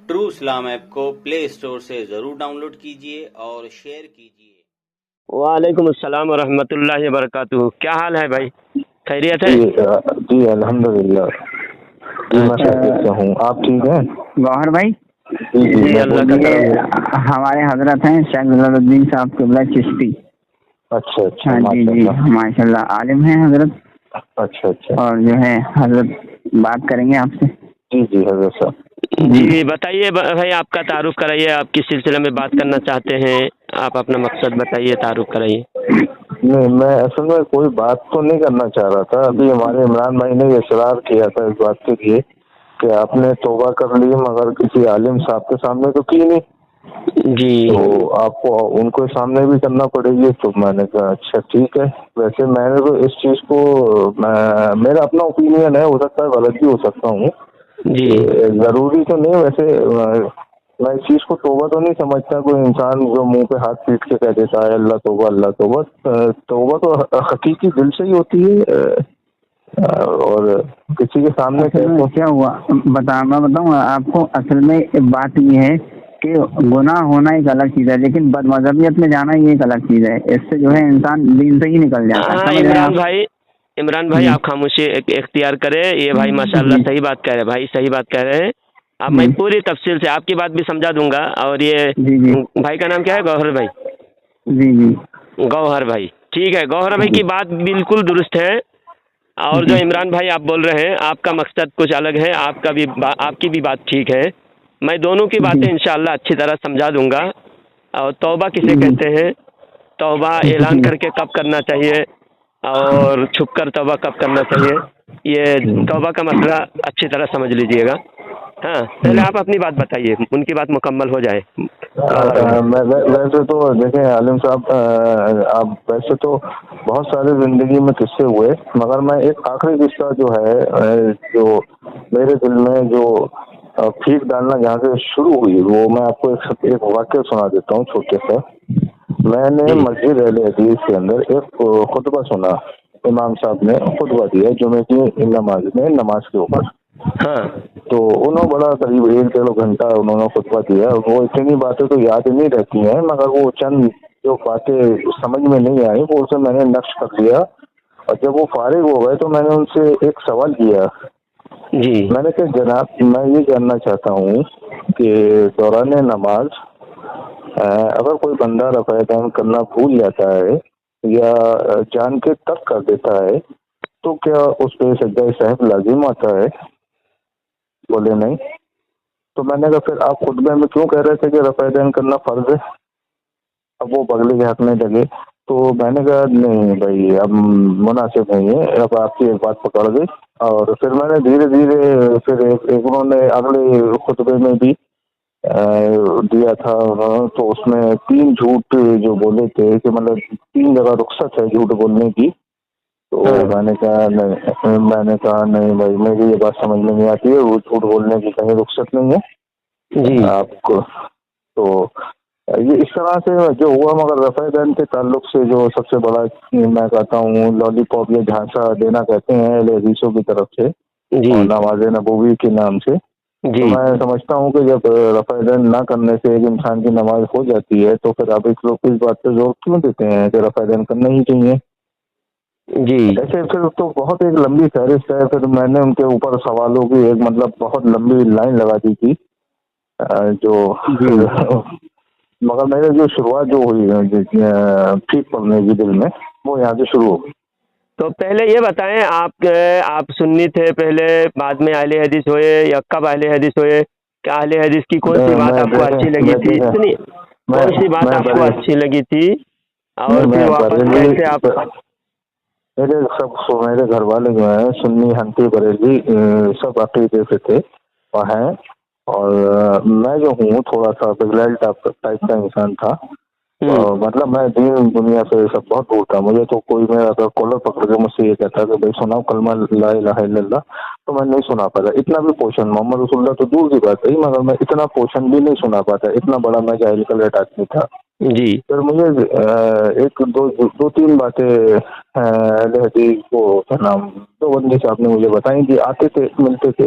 True Islam app کو پلے store سے ضرور ڈاؤن لوڈ کیجیے اور شیئر کیجیے۔ وعلیکم السلام ورحمۃ اللہ وبرکاتہ۔ کیا حال ہے بھائی؟ خیریت ہے؟ جی الحمدللہ۔ جی میں خیریت سے ہوں، آپ ٹھیک ہیں؟ گوہر بھائی جی اللہ کا کرم۔ ہمارے حضرت ہیں شیخ جلال الدین صاحب قبلہ چشتی۔ اچھا ہاں جی جی ماشاء اللہ عالم ہیں حضرت۔ اچھا اور جو ہے حضرت بات کریں گے آپ سے۔ جی حضرت صاحب جی بتائیے بھائی، آپ کا تعارف کرائیے، آپ کس سلسلے میں بات کرنا چاہتے ہیں؟ آپ اپنا مقصد بتائیے، تعارف کرائیے۔ نہیں، میں اصل میں کوئی بات تو نہیں کرنا چاہ رہا تھا۔ ابھی ہمارے عمران بھائی نے اصرار کیا تھا اس بات کے لیے کہ آپ نے توبہ کر لی، مگر کسی عالم صاحب کے سامنے تو کی نہیں جی تو آپ کو ان کے سامنے بھی کرنا پڑے گی۔ تو میں نے کہا اچھا ٹھیک ہے۔ ویسے میں نے تو اس چیز کو میرا اپنا اوپینین ہے، ہو سکتا ہے غلط بھی ہو سکتا ہوں، جی ضروری تو نہیں۔ ویسے میں اس چیز کو توبہ تو نہیں سمجھتا، کوئی انسان جو منہ پہ ہاتھ پیٹ کے کہہ دیتا ہے اللہ توبہ اللہ توبہ۔ توبہ تو حقیقی دل سے ہی ہوتی ہے، اور کسی کے سامنے کیا ہوا میں بتاؤں آپ کو۔ اصل میں بات یہ ہے کہ گناہ ہونا ایک الگ چیز ہے، لیکن بد مذہبیت میں جانا یہ ایک الگ چیز ہے۔ اس سے جو ہے انسان دین سے ہی نکل جاتا ہے۔ عمران بھائی آپ خاموشی اختیار کریں۔ یہ بھائی ماشاء اللہ صحیح بات کہہ رہے ہیں، بھائی صحیح بات کہہ رہے ہیں۔ اب میں پوری تفصیل سے آپ کی بات بھی سمجھا دوں گا۔ اور یہ بھائی کا نام کیا ہے؟ گوہر بھائی؟ جی گوہر بھائی، ٹھیک ہے۔ گوہر بھائی کی بات بالکل درست ہے، اور جو عمران بھائی آپ بول رہے ہیں آپ کا مقصد کچھ الگ ہے، آپ کی بھی بات ٹھیک ہے۔ میں دونوں کی باتیں انشاءاللہ اچھی طرح سمجھا دوں گا۔ اور توبہ کسے کہتے ہیں، توبہ اعلان کر کے کب کرنا چاہیے، اور چھپ کر توبہ کب کرنا چاہیے، یہ توبہ کا مسئلہ اچھی طرح سمجھ لیجئے گا۔ ہاں پہلے آپ اپنی بات بتائیے، ان کی بات مکمل ہو جائے۔ ویسے تو دیکھیں عالم صاحب، آپ ویسے تو بہت سارے زندگی میں قصے ہوئے، مگر میں ایک آخری قصہ جو ہے جو میرے دل میں جو پھینک ڈالنا جہاں سے شروع ہوئی، وہ میں آپ کو ایک واقعہ سنا دیتا ہوں چھوٹے سا۔ میں نے مسجد اہل حدیث کے اندر ایک خطبہ سنا، امام صاحب نے خطبہ دیا جمعے کی نماز کے اوپر۔ تو انہوں بڑا قریب 1-1.5 گھنٹہ انہوں نے خطبہ دیا۔ وہ اتنی باتیں تو یاد نہیں رہتی ہیں، مگر وہ چند جو باتیں سمجھ میں نہیں آئی وہ اسے میں نے نقش کر لیا۔ اور جب وہ فارغ ہو گئے تو میں نے ان سے ایک سوال کیا۔ میں نے کہا جناب، میں یہ جاننا چاہتا ہوں کہ دوران نماز اگر کوئی بندہ رفع دین کرنا بھول جاتا ہے یا جان کے ترک کر دیتا ہے تو کیا اس پہ سجدہ سہو لازم آتا ہے؟ بولے نہیں۔ تو میں نے کہا پھر آپ خطبے میں کیوں کہہ رہے تھے کہ رفع دین کرنا فرض ہے؟ اب وہ بغلے کے حق میں لگے، تو میں نے کہا نہیں بھائی اب مناسب نہیں ہے، اب آپ کی ایک بات پکڑ گئی۔ اور پھر میں نے دھیرے دھیرے پھر انہوں نے اگلے خطبے میں بھی دیا تھا، تو اس میں 3 جھوٹ جو بولے تھے کہ مطلب 3 جگہ رخصت ہے جھوٹ بولنے کی۔ تو میں نے کہا نہیں بھائی میری یہ بات سمجھ میں نہیں آتی ہے، وہ جھوٹ بولنے کی کہیں رخصت نہیں ہے آپ کو۔ تو یہ اس طرح سے جو ہوا، مگر رفع دین کے تعلق سے جو سب سے بڑا میں کہتا ہوں لالی پاپ یا جھانسا دینا کہتے ہیں اہل حدیثوں کی طرف سے، اور نماز نبوی کے نام سے۔ تو میں سمجھتا ہوں کہ جب رفع دین نہ کرنے سے ایک انسان کی نماز ہو جاتی ہے تو پھر آپ اس لوگ اس بات پہ زور کیوں دیتے ہیں کہ رفع دین کرنا ہی چاہیے؟ ایسے پھر تو بہت ایک لمبی فہرست ہے۔ پھر میں نے ان کے اوپر سوالوں کی ایک مطلب بہت لمبی لائن لگا دی تھی جو مگر میرے جو شروعات جو ہوئی ٹھیک پڑنے کی دل میں، وہ یہاں سے شروع ہو گئی۔ تو پہلے یہ بتائیں، آپ سنی تھے پہلے، بعد میں اہل حدیث ہوئے، یا کب اہل حدیث ہوئے؟ کہ اہل حدیث کی کون سی بات آپ کو اچھی لگی تھی؟ کون سی بات آپ کو اچھی لگی تھی، اور پھر واپس کیسے آپ؟ میرے گھر والے جو ہیں سنی حنفی بریلوی سب عقیدے سے تھے اور ہیں، اور میں جو ہوں تھوڑا سا بگلائل ٹائپ کا انسان تھا۔ مطلب میں دین دنیا سے سب بہت دور تھا۔ مجھے تو کوئی میں اگر کالر پکڑ کے مجھ سے یہ کہتا کہ بھائی سناؤ کلمہ لا الہ الا اللہ، تو میں نہیں سنا پاتا۔ اتنا بھی پوشن محمد رسول اللہ تو دور کی بات ہے، مگر میں اتنا پوشن بھی نہیں سنا پاتا، اتنا بڑا میں جاہل کلیٹ آدمی تھا۔ پھر مجھے 1-2-3 باتیں اہل حدیث کو کیا نام دو بندے صاحب نے مجھے بتائی کہ آتے تھے ملتے تھے،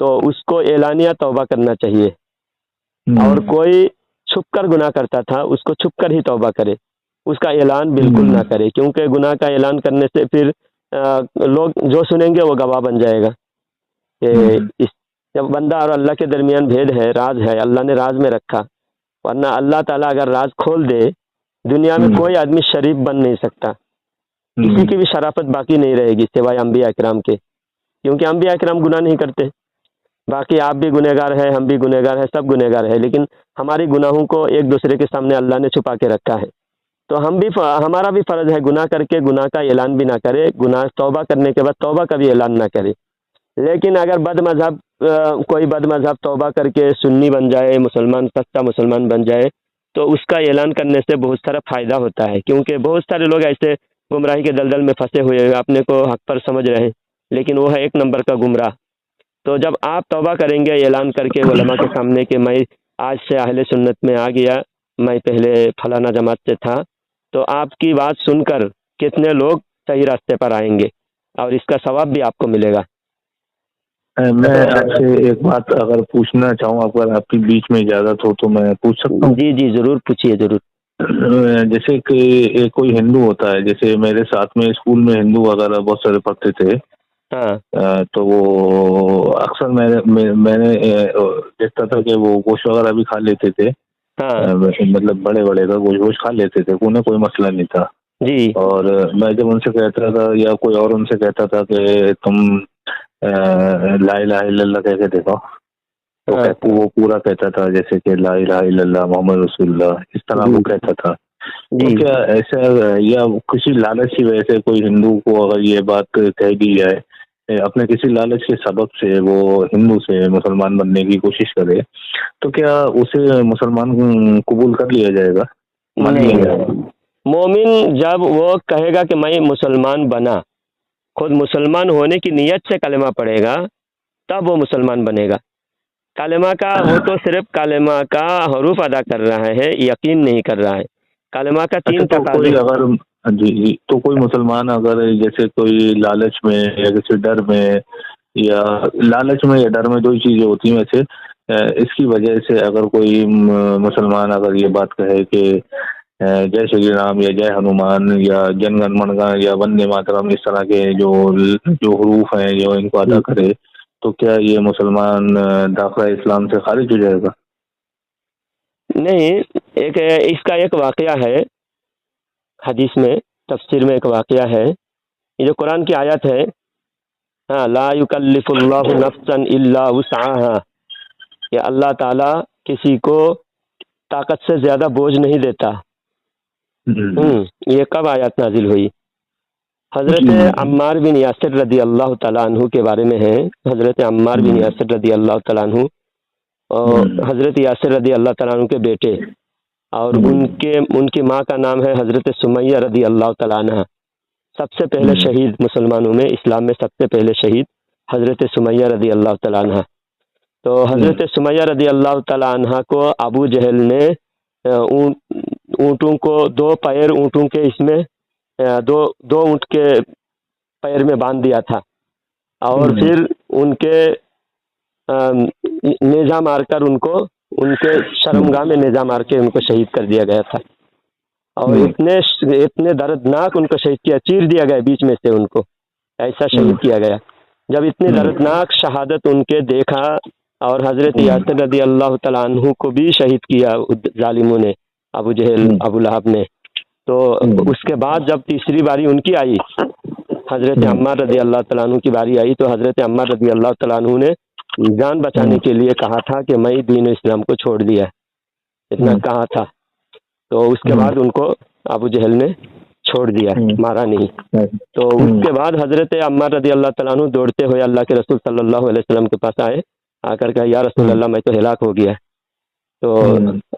تو اس کو اعلانیہ توبہ کرنا چاہیے، اور کوئی چھپ کر گناہ کرتا تھا اس کو چھپ کر ہی توبہ کرے، اس کا اعلان بالکل نہ کرے، کیونکہ گناہ کا اعلان کرنے سے پھر لوگ جو سنیں گے وہ گواہ بن جائے گا کہ جب بندہ اور اللہ کے درمیان بھید ہے، راز ہے، اللہ نے راز میں رکھا، ورنہ اللہ تعالیٰ اگر راز کھول دے دنیا میں کوئی آدمی شریف بن نہیں سکتا، کسی کی بھی شرافت باقی نہیں رہے گی سوائے انبیاء اکرام کے، کیونکہ انبیاء اکرام گناہ نہیں کرتے۔ باقی آپ بھی گنہگار ہیں، ہم بھی گنہگار ہیں، سب گنہگار ہیں، لیکن ہماری گناہوں کو ایک دوسرے کے سامنے اللہ نے چھپا کے رکھا ہے، تو ہمارا بھی فرض ہے گناہ کر کے گناہ کا اعلان بھی نہ کرے، گناہ توبہ کرنے کے بعد توبہ کا بھی اعلان نہ کرے۔ لیکن اگر کوئی بد مذہب توبہ کر کے سنی بن جائے، مسلمان، سچا مسلمان بن جائے، تو اس کا اعلان کرنے سے بہت سارا فائدہ ہوتا ہے، کیونکہ بہت سارے لوگ ایسے گمراہی کے دلدل میں پھنسے ہوئے ہیں، اپنے کو حق پر سمجھ رہے ہیں، لیکن وہ ہے ایک نمبر کا گمراہ۔ تو جب آپ توبہ کریں گے اعلان کر کے علماء کے سامنے کہ میں آج سے اہل سنت میں آ گیا، میں پہلے فلانا جماعت سے تھا، تو آپ کی بات سن کر کتنے لوگ صحیح راستے پر آئیں گے، اور اس کا ثواب بھی آپ کو ملے گا۔ میں آپ سے ایک بات اگر پوچھنا چاہوں، اگر آپ کی بیچ میں اجازت ہو تو میں پوچھ سکتا ہوں؟ جی ضرور پوچھیے، ضرور۔ جیسے کہ کوئی ہندو ہوتا ہے، جیسے میرے ساتھ میں اسکول میں ہندو وغیرہ بہت سارے پڑھتے تھے، تو وہ اکثر میں نے دیکھتا تھا کہ وہ گوشت وغیرہ بھی کھا لیتے تھے، مطلب بڑے بڑے کا گوشت کھا لیتے تھے، انہیں کوئی مسئلہ نہیں تھا جی۔ اور میں جب ان سے کہتا تھا یا کوئی اور ان سے کہتا تھا کہ تم لا الہ الا اللہ کہہ کے دیکھو، تو وہ پورا کہتا تھا جیسے کہ لا الہ الا اللہ محمد رسول اللہ، اس طرح وہ کہتا تھا۔ تو کیا ایسا یا کسی لالچ کی وجہ سے کوئی ہندو کو اگر یہ بات کہہ دی جائے، اپنے کسی لالچ کے سبب سے وہ ہندو سے مسلمان بننے کی کوشش کرے، تو کیا اسے مسلمان قبول کر لیا جائے گا، مان لیا جائے گا؟ مومن جب وہ کہے گا کہ میں مسلمان بنا، خود مسلمان ہونے کی نیت سے کلمہ پڑھے گا، تب وہ مسلمان بنے گا۔ کلمہ کا وہ تو صرف کلمہ کا حروف ادا کر رہا ہے، یقین نہیں کر رہا ہے۔ کلمہ کا 3 تقاضے۔ اگر جی تو کوئی مسلمان اگر جیسے کوئی لالچ میں یا کسی ڈر میں، یا لالچ میں یا ڈر میں، 2 ہی چیزیں ہوتی ہیں ویسے، اس کی وجہ سے اگر کوئی مسلمان اگر یہ بات کہے کہ جے شری رام یا جے ہنومان یا جن گن من گن یا وندے ماترم، اس طرح کے جو حروف ہیں جو ان کو ادا کرے، تو کیا یہ مسلمان داخلہ اسلام سے خارج ہو جائے گا؟ نہیں، اس کا ایک واقعہ ہے، حدیث میں تفسیر میں ایک واقعہ ہے، یہ جو قرآن کی آیت ہے، لا یکلف اللہ نفسا الا وسعها، کہ اللہ تعالیٰ کسی کو طاقت سے زیادہ بوجھ نہیں دیتا۔ یہ کب آیات نازل ہوئی؟ حضرت عمار بن یاسر رضی اللہ تعالیٰ عنہ کے بارے میں ہے۔ حضرت عمار بن یاسر رضی اللہ تعالیٰ عنہ اور حضرت یاسر رضی اللہ تعالیٰ عنہ کے بیٹے، اور ان کی ماں کا نام ہے حضرت سمیہ رضی اللہ تعالیٰ عنہ۔ سب سے پہلے شہید مسلمانوں میں، اسلام میں سب سے پہلے شہید حضرت سمیہ رضی اللہ تعالیٰ عنہ۔ تو حضرت سمیہ رضی اللہ تعالیٰ عنہ کو ابو جہل نے اونٹوں کو 2 پیر اونٹوں کے اس میں دو اونٹ کے پیر میں باندھ دیا تھا، اور پھر ان کے نیزہ مار کر ان کے شرمگاہ میں نیزہ مار کے ان کو شہید کر دیا گیا تھا، اور اتنے دردناک ان کو شہید کیا، چیر دیا گیا بیچ میں سے، ان کو ایسا شہید کیا گیا۔ جب اتنی دردناک شہادت ان کے دیکھا، اور حضرت یاسر رضی اللہ تعالیٰ عنہ کو بھی شہید کیا ظالموں نے، ابو جہل، ابو لہب نے، تو اس کے بعد جب تیسری باری ان کی آئی، حضرت عمار رضی اللہ تعالیٰ عنہ کی باری آئی، تو حضرت عمار رضی اللہ تعالیٰ عنہ نے جان بچانے کے لیے کہا تھا کہ میں دین اسلام کو چھوڑ دیا، اتنا کہا تھا۔ تو اس کے بعد ان کو ابو جہل نے چھوڑ دیا، مارا نہیں۔ تو اس کے بعد حضرت عمار رضی اللہ تعالیٰ عنہ دوڑتے ہوئے اللہ کے رسول صلی اللہ علیہ وسلم کے پاس آئے، آ کر کہا یا رسول اللہ میں تو ہلاک ہو گیا۔ تو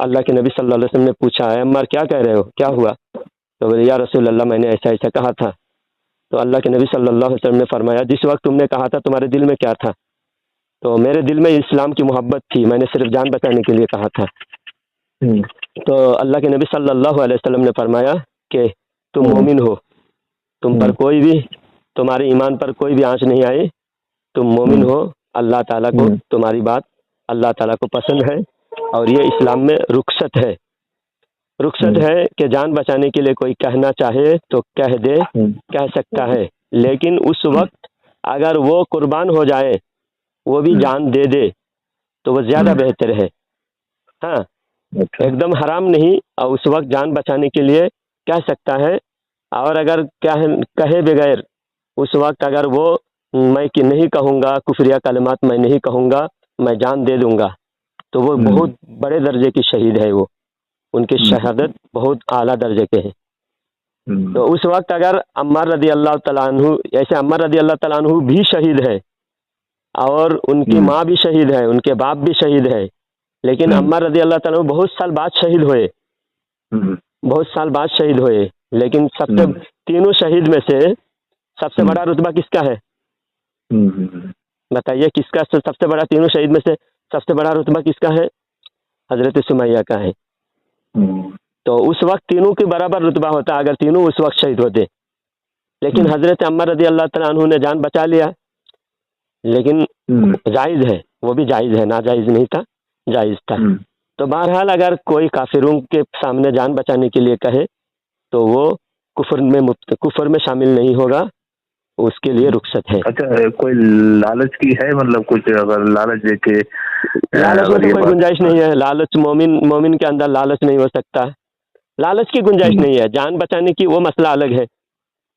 اللہ کے نبی صلی اللہ علیہ وسلم نے پوچھا اے عمار کیا کہہ رہے ہو، کیا ہوا؟ تو بولے یا رسول اللہ میں نے ایسا ایسا کہا تھا۔ تو اللہ کے نبی صلی اللہ علیہ وسلم نے فرمایا جس وقت تم نے کہا تھا تمہارے دل میں کیا تھا؟ تو میرے دل میں اسلام کی محبت تھی، میں نے صرف جان بچانے کے لیے کہا تھا۔ تو اللہ کے نبی صلی اللہ علیہ وسلم نے فرمایا کہ تم مومن ہو، تم پر کوئی بھی، تمہارے ایمان پر کوئی بھی آنچ نہیں آئی، تم مومن ہو، اللہ تعالیٰ کو تمہاری بات اللہ تعالیٰ کو پسند ہے، اور یہ اسلام میں رخصت ہے، رخصت ہے کہ جان بچانے کے لیے کوئی کہنا چاہے تو کہہ دے، کہہ سکتا ہے، لیکن اس وقت اگر وہ قربان ہو جائے، وہ بھی جان دے دے تو وہ زیادہ بہتر ہے۔ ہاں، ایک دم حرام نہیں، اور اس وقت جان بچانے کے لیے کہہ سکتا ہے، اور اگر کہے بغیر اس وقت اگر وہ میں کہ نہیں کہوں گا، کفریہ کلمات میں نہیں کہوں گا، میں جان دے دوں گا، تو وہ بہت بڑے درجے کی شہید ہے، وہ ان کی شہادت بہت اعلیٰ درجے کے ہیں۔ تو اس وقت اگر عمار رضی اللہ تعالیٰ عنہ، ایسے عمار رضی اللہ تعالیٰ عنہ بھی شہید ہے، اور ان کی ماں بھی شہید ہے، ان کے باپ بھی شہید ہے، لیکن عمار رضی اللہ تعالیٰ عنہ بہت سال بعد شہید ہوئے، بہت سال بعد شہید ہوئے، لیکن سب سے تینوں شہید میں سے سب سے بڑا رتبہ کس کا ہے؟ بتائیے کس کا سب سے بڑا، تینوں شہید میں سے سب سے بڑا رتبہ کس کا ہے؟ حضرت سمیہ کا ہے۔ تو اس وقت تینوں کے برابر رتبہ ہوتا اگر تینوں اس وقت شہید ہوتے، لیکن حضرت عمار رضی اللہ تعالیٰ عنہ نے جان بچا لیا، لیکن جائز ہے، وہ بھی جائز ہے، ناجائز نہیں تھا، جائز تھا۔ تو بہرحال اگر کوئی کافروں کے سامنے جان بچانے کے لیے کہے تو وہ کفر میں شامل نہیں ہوگا، اس کے لیے رخصت ہے۔ اچھا، کوئی لالچ کی ہے، مطلب کچھ اگر لالچ دے کے؟ لالچ میں تو کوئی گنجائش نہیں ہے، لالچ مومن کے اندر لالچ نہیں ہو سکتا، لالچ کی گنجائش نہیں ہے، جان بچانے کی وہ مسئلہ الگ ہے،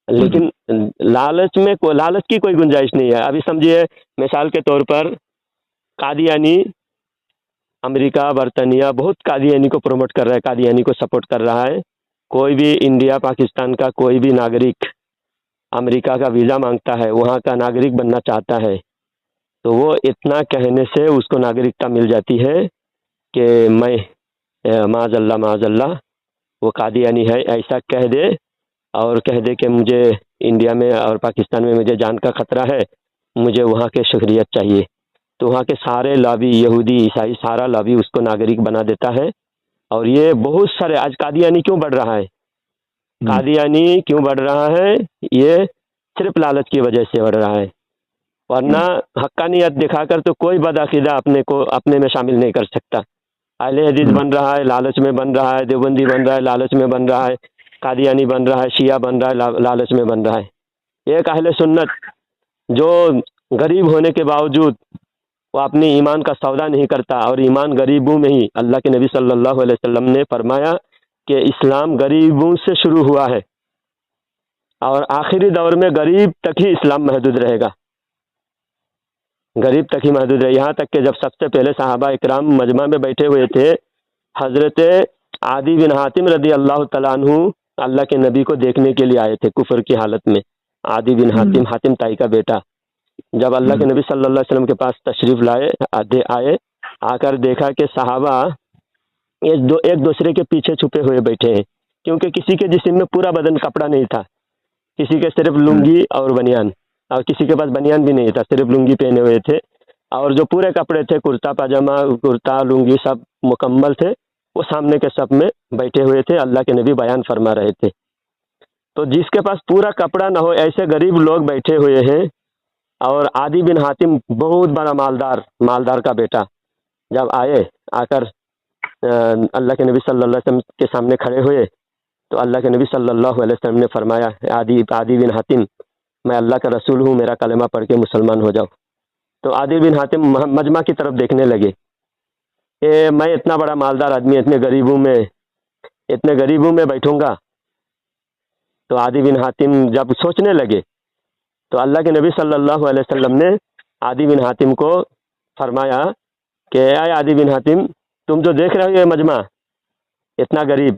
لیکن لالچ میں لالچ کی کوئی گنجائش نہیں ہے۔ ابھی سمجھیے مثال کے طور پر قادیانی، امریکہ برطانیہ بہت قادیانی کو پروموٹ کر رہا ہے، قادیانی کو سپورٹ کر رہا ہے۔ کوئی بھی انڈیا پاکستان کا کوئی بھی ناگرک امریکہ کا ویزا مانگتا ہے، وہاں کا ناگرک بننا چاہتا ہے، تو وہ اتنا کہنے سے اس کو ناگرکتا مل جاتی ہے کہ میں معاذ اللہ وہ قادیانی ہے ایسا کہہ دے، اور کہہ دے کہ مجھے انڈیا میں اور پاکستان میں مجھے جان کا خطرہ ہے، مجھے وہاں کے شہریت چاہیے، تو وہاں کے سارے لابی، یہودی عیسائی، سارا لابی اس کو ناگرک بنا دیتا ہے۔ اور یہ بہت سارے، آج قادیانی کیوں بڑھ رہا ہے؟ قادیانی کیوں بڑھ رہا ہے؟ یہ صرف لالچ کی وجہ سے بڑھ رہا ہے، ورنہ حقانیت دکھا کر تو کوئی بدعقیدہ اپنے میں شامل نہیں کر سکتا۔ اہل حدیث بن رہا ہے، لالچ میں بن رہا ہے، دیوبندی بن رہا ہے، لالچ میں بن رہا ہے، قادیانی بن رہا ہے، شیعہ بن رہا ہے، لالچ میں بن رہا ہے۔ ایک اہل سنت جو غریب ہونے کے باوجود وہ اپنی ایمان کا سودا نہیں کرتا، اور ایمان غریبوں میں ہی، اللہ کے نبی صلی اللہ علیہ وسلم نے فرمایا کہ اسلام غریبوں سے شروع ہوا ہے، اور آخری دور میں غریب تک ہی اسلام محدود رہے گا، غریب تک ہی محدود رہے، یہاں تک کہ جب سب سے پہلے صحابہ اکرام مجمع میں بیٹھے ہوئے تھے، حضرت عدی بن حاتم رضی اللہ تعالیٰ عنہ اللہ کے نبی کو دیکھنے کے لیے آئے تھے کفر کی حالت میں۔ عدی بن حاتم تائی کا بیٹا، جب اللہ کے نبی صلی اللہ علیہ وسلم کے پاس تشریف آئے، آ کر دیکھا کہ صحابہ ایک دوسرے کے پیچھے چھپے ہوئے بیٹھے ہیں، کیونکہ کسی کے جسم میں پورا بدن کپڑا نہیں تھا، کسی کے صرف لنگی اور بنیان، اور کسی کے پاس بنیان بھی نہیں تھا، صرف لنگی پہنے ہوئے تھے، اور جو پورے کپڑے تھے، کرتا پاجامہ، کرتا لنگی سب مکمل تھے، وہ سامنے کے سب میں بیٹھے ہوئے تھے، اللہ کے نبی بیان فرما رہے تھے۔ تو جس کے پاس پورا کپڑا نہ ہو، ایسے غریب لوگ بیٹھے ہوئے ہیں، اور عدی بن حاتم بہت بڑا مالدار کا بیٹا جب آ کر اللہ کے نبی صلی اللہ علیہ وسلم کے سامنے کھڑے ہوئے، تو اللہ کے نبی صلی اللہ علیہ وسلم نے فرمایا، عدی بن حاتم، میں اللہ کا رسول ہوں، میرا کلمہ پڑھ کے مسلمان ہو جاؤ۔ تو عدی بن حاتم مجمع کی طرف دیکھنے لگے کہ میں اتنا بڑا مالدار آدمی اتنے غریبوں میں بیٹھوں گا۔ تو عدی بن حاتم جب سوچنے لگے تو اللہ کے نبی صلی اللہ علیہ وسلم نے عدی بن حاتم کو فرمایا کہ اے عدی بن حاتم، تم جو دیکھ رہے ہو یہ مجمع اتنا غریب،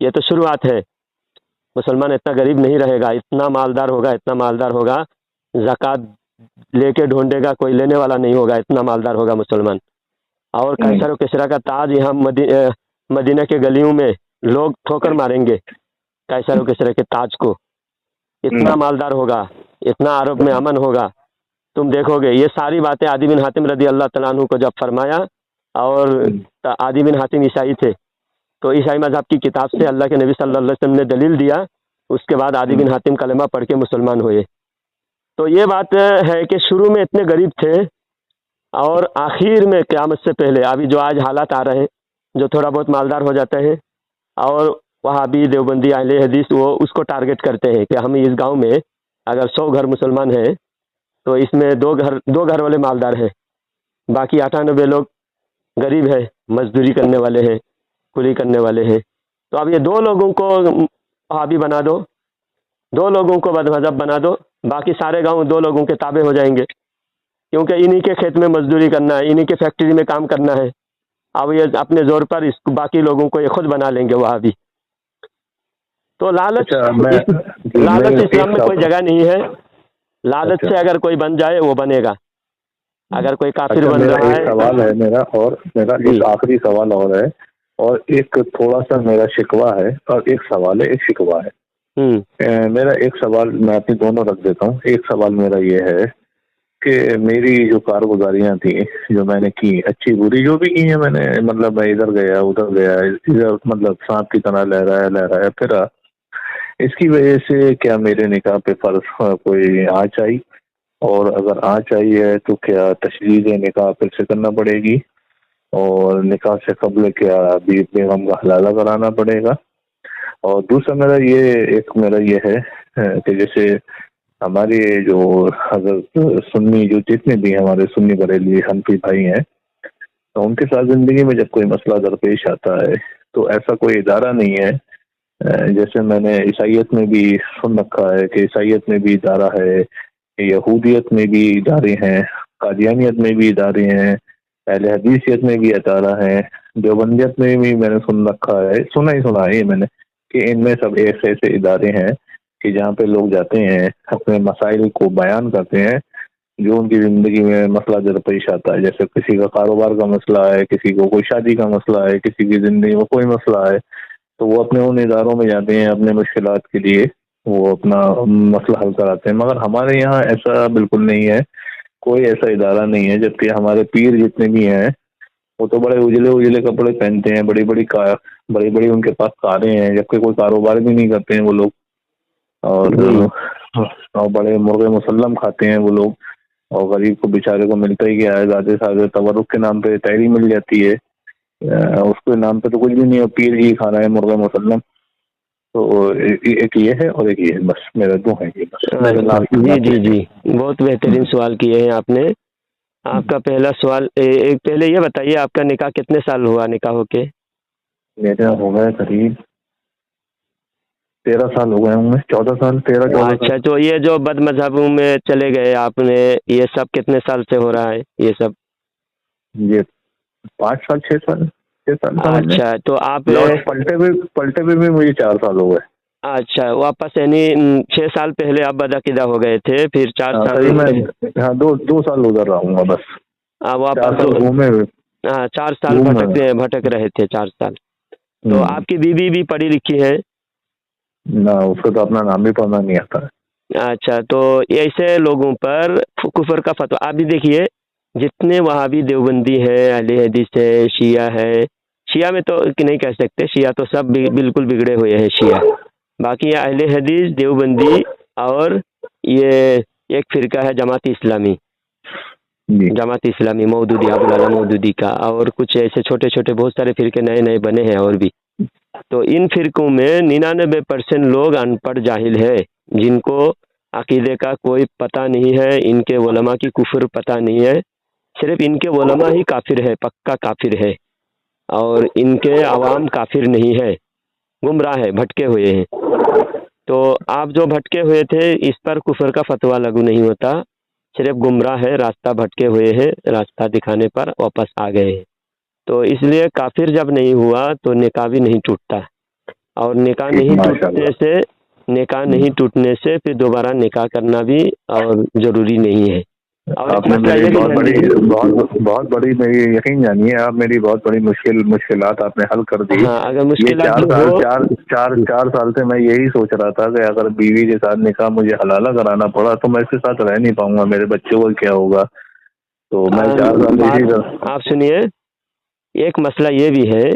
یہ تو شروعات ہے، مسلمان اتنا غریب نہیں رہے گا، اتنا مالدار ہوگا، زکوٰۃ لے کے ڈھونڈے گا کوئی لینے والا نہیں ہوگا، اتنا مالدار ہوگا مسلمان۔ اور قیصر و کسریٰ کا تاج یہاں مدینہ کے گلیوں میں لوگ ٹھوکر ماریں گے قیصر و کسریٰ کے تاج کو، اتنا مالدار ہوگا، اتنا عرب میں امن ہوگا، تم دیکھو گے۔ یہ ساری باتیں عدی بن حاتم رضی اللہ تعالیٰ عنہ کو جب فرمایا، اور عدی بن حاتم عیسائی تھے، تو عیسائی مذہب کی کتاب سے اللہ کے نبی صلی اللہ علیہ وسلم نے دلیل دیا، اس کے بعد عدی بن حاتم کلمہ پڑھ کے مسلمان ہوئے۔ تو یہ بات ہے کہ شروع میں اتنے غریب تھے، اور آخر میں قیامت سے پہلے ابھی جو آج حالات آ رہے ہیں، جو تھوڑا بہت مالدار ہو جاتے ہیں اور وہابی دیوبندی اہل حدیث وہ اس کو ٹارگٹ کرتے ہیں کہ ہم اس گاؤں میں اگر 100 گھر مسلمان ہیں تو اس میں دو گھر والے مالدار ہیں، باقی 98 لوگ غریب ہیں، مزدوری کرنے والے ہیں، کولی کرنے والے ہیں۔ تو اب یہ 2 لوگوں کو وہابی بنا دو، 2 لوگوں کو بد مذہب بنا دو، باقی سارے گاؤں 2 لوگوں کے تابع ہو جائیں گے، کیونکہ انہی کے کھیت میں مزدوری کرنا ہے، انہی کے فیکٹری میں کام کرنا ہے۔ اب یہ اپنے زور پر اس باقی لوگوں کو یہ خود بنا لیں گے وہابی۔ تو لالچ اچھا میں جی میں لالچ اسلام ایک میں کوئی جگہ نہیں ہے۔ لالچ اچھا سے اگر کوئی بن جائے وہ بنے گا، اگر کوئی کافر اچھا بن میرا رہا ایک ہے۔ سوال ہے، میرا جی ایک آخری سوال اور ہے، اور ایک تھوڑا سا میرا شکوہ ہے، اور ایک سوال ہے، ایک شکوہ ہے۔ ہوں میرا ایک سوال میں اپنی دونوں رکھ دیتا ہوں۔ ایک سوال میرا یہ ہے کہ میری جو کارگزاریاں تھیں جو میں نے کی، اچھی بری جو بھی کی ہیں میں نے، مطلب میں ادھر گیا ادھر گیا، ادھر مطلب سانپ کی طرح لہرایا پھرا، اس کی وجہ سے کیا میرے نکاح پہ فرض کوئی آنچ آئی؟ اور اگر آنچ آئی ہے تو کیا تشدید نکاح پھر سے کرنا پڑے گی؟ اور نکاح سے قبل کیا بیگم کا حلالہ کرانا پڑے گا؟ اور دوسرا میرا یہ ہے کہ جیسے ہمارے جو حضرت سنی جو جتنے بھی ہمارے سنی بریلوی حنفی بھائی ہیں، تو ان کے ساتھ زندگی میں جب کوئی مسئلہ درپیش آتا ہے تو ایسا کوئی ادارہ نہیں ہے، جیسے میں نے عیسائیت میں بھی سن رکھا ہے کہ عیسائیت میں بھی ادارہ ہے، یہودیت میں بھی ادارے ہیں، قادیانیت میں بھی ادارے ہیں، اہل حدیثیت میں بھی ادارہ ہیں، دیوبندیت میں بھی میں نے سنا ہے میں نے کہ ان میں سب ایسے ادارے ہیں کہ جہاں پہ لوگ جاتے ہیں، اپنے مسائل کو بیان کرتے ہیں جو ان کی زندگی میں مسئلہ درپیش آتا ہے، جیسے کسی کا کاروبار کا مسئلہ ہے، کسی کو کوئی شادی کا مسئلہ ہے، کسی کی زندگی میں کوئی مسئلہ ہے، تو وہ اپنے ان اداروں میں جاتے ہیں اپنے مشکلات کے لیے، وہ اپنا مسئلہ حل کراتے ہیں۔ مگر ہمارے یہاں ایسا بالکل نہیں ہے، کوئی ایسا ادارہ نہیں ہے، جبکہ ہمارے پیر جتنے بھی ہیں وہ تو بڑے اجلے کپڑے پہنتے ہیں، بڑی ان کے پاس کاریں ہیں، جبکہ کوئی کاروبار بھی نہیں کرتے ہیں وہ لوگ، جی اور بڑے مرغے مسلم کھاتے ہیں وہ لوگ، اور غریب کو بیچارے کو ملتا ہی کیا ہے، زیادہ سے زیادہ تبرک کے نام پہ تحریر مل جاتی ہے، اس کے نام پہ تو کچھ بھی نہیں ہے، پیر ہی کھا رہا ہے مرغے مسلم۔ تو ایک یہ ہے اور ایک یہ ہے، بس میرے 2 ہیں یہ بس میرے لاسٹ جی بہت بہترین سوال کیے ہیں آپ نے۔ آپ کا پہلا سوال پہلے یہ بتائیے آپ کا نکاح کتنے سال ہوا نکاح ہو کے؟ میرا ہو گئے قریب 13 سال ہو گئے ہوں گے، 14 سال 13-14 سال۔ اچھا، تو یہ جو بد مذہبوں میں چلے گئے آپ نے، یہ سب کتنے سال سے ہو رہا ہے یہ سب؟ یہ 5 سال 6 سال سمجھ لیں۔ اچھا، تو آپ پلٹے بھی مجھے 4 سال ہو گئے۔ اچھا، واپس یعنی 6 سال پہلے آپ بدعقیدہ ہو گئے تھے، پھر 4 سال میں 2 سال ادھر رہوں گا بس، آپ 4 واپس سال گھومے ہوئے 4 سال بھٹک رہے تھے 4 سال۔ تو آپ کی بیوی بھی پڑھی لکھی ہے؟ نہ، اس کو تو اپنا نام بھی پڑھنا نہیں آتا ہے۔ اچھا، تو ایسے لوگوں پر کفر کا فتویٰ آپ بھی دیکھیے، جتنے وہابی دیوبندی ہے، اہل حدیث ہے، شیعہ ہے، شیعہ میں تو نہیں کہہ سکتے، شیعہ تو سب بالکل بگڑے ہوئے ہیں شیعہ، باقی اہل حدیث دیوبندی اور یہ ایک فرقہ ہے جماعت اسلامی، جماعت اسلامی مودودی، ابوالعلا مودودی کا، اور کچھ ایسے چھوٹے چھوٹے بہت سارے فرقے نئے بنے ہیں اور بھی۔ تو ان فرقوں میں 99% لوگ ان پڑھ جاہل ہے، جن کو عقیدے کا کوئی پتہ نہیں ہے، ان کے علماء کی کفر پتہ نہیں ہے، صرف ان کے علماء ہی کافر ہے، پکا کافر ہے، اور ان کے عوام کافر نہیں ہے، گمراہ ہے، بھٹکے ہوئے ہیں۔ تو آپ جو بھٹکے ہوئے تھے اس پر کفر کا فتویٰ لاگو نہیں ہوتا، صرف گمراہ ہے، راستہ بھٹکے ہوئے ہیں، راستہ دکھانے پر واپس آ گئے ہیں۔ تو اس لیے کافر جب نہیں ہوا تو نکاح بھی نہیں ٹوٹتا، اور نکاح نہیں ٹوٹنے سے پھر دوبارہ نکاح کرنا بھی اور ضروری نہیں ہے۔ اور آپ نے میری بہت بڑی میری یقین جانیے، آپ میری بہت بڑی مشکلات آپ نے حل کر دی۔ ہاں، اگر یہ مشکلات جو ہو 4 سال سے میں یہی سوچ رہا تھا کہ اگر بیوی کے ساتھ نکاح مجھے حلالہ کرانا پڑا تو میں اس کے ساتھ رہ نہیں پاؤں گا، میرے بچوں کو کیا ہوگا، تو میں 4 سال آپ سنیے، ایک مسئلہ یہ بھی ہے،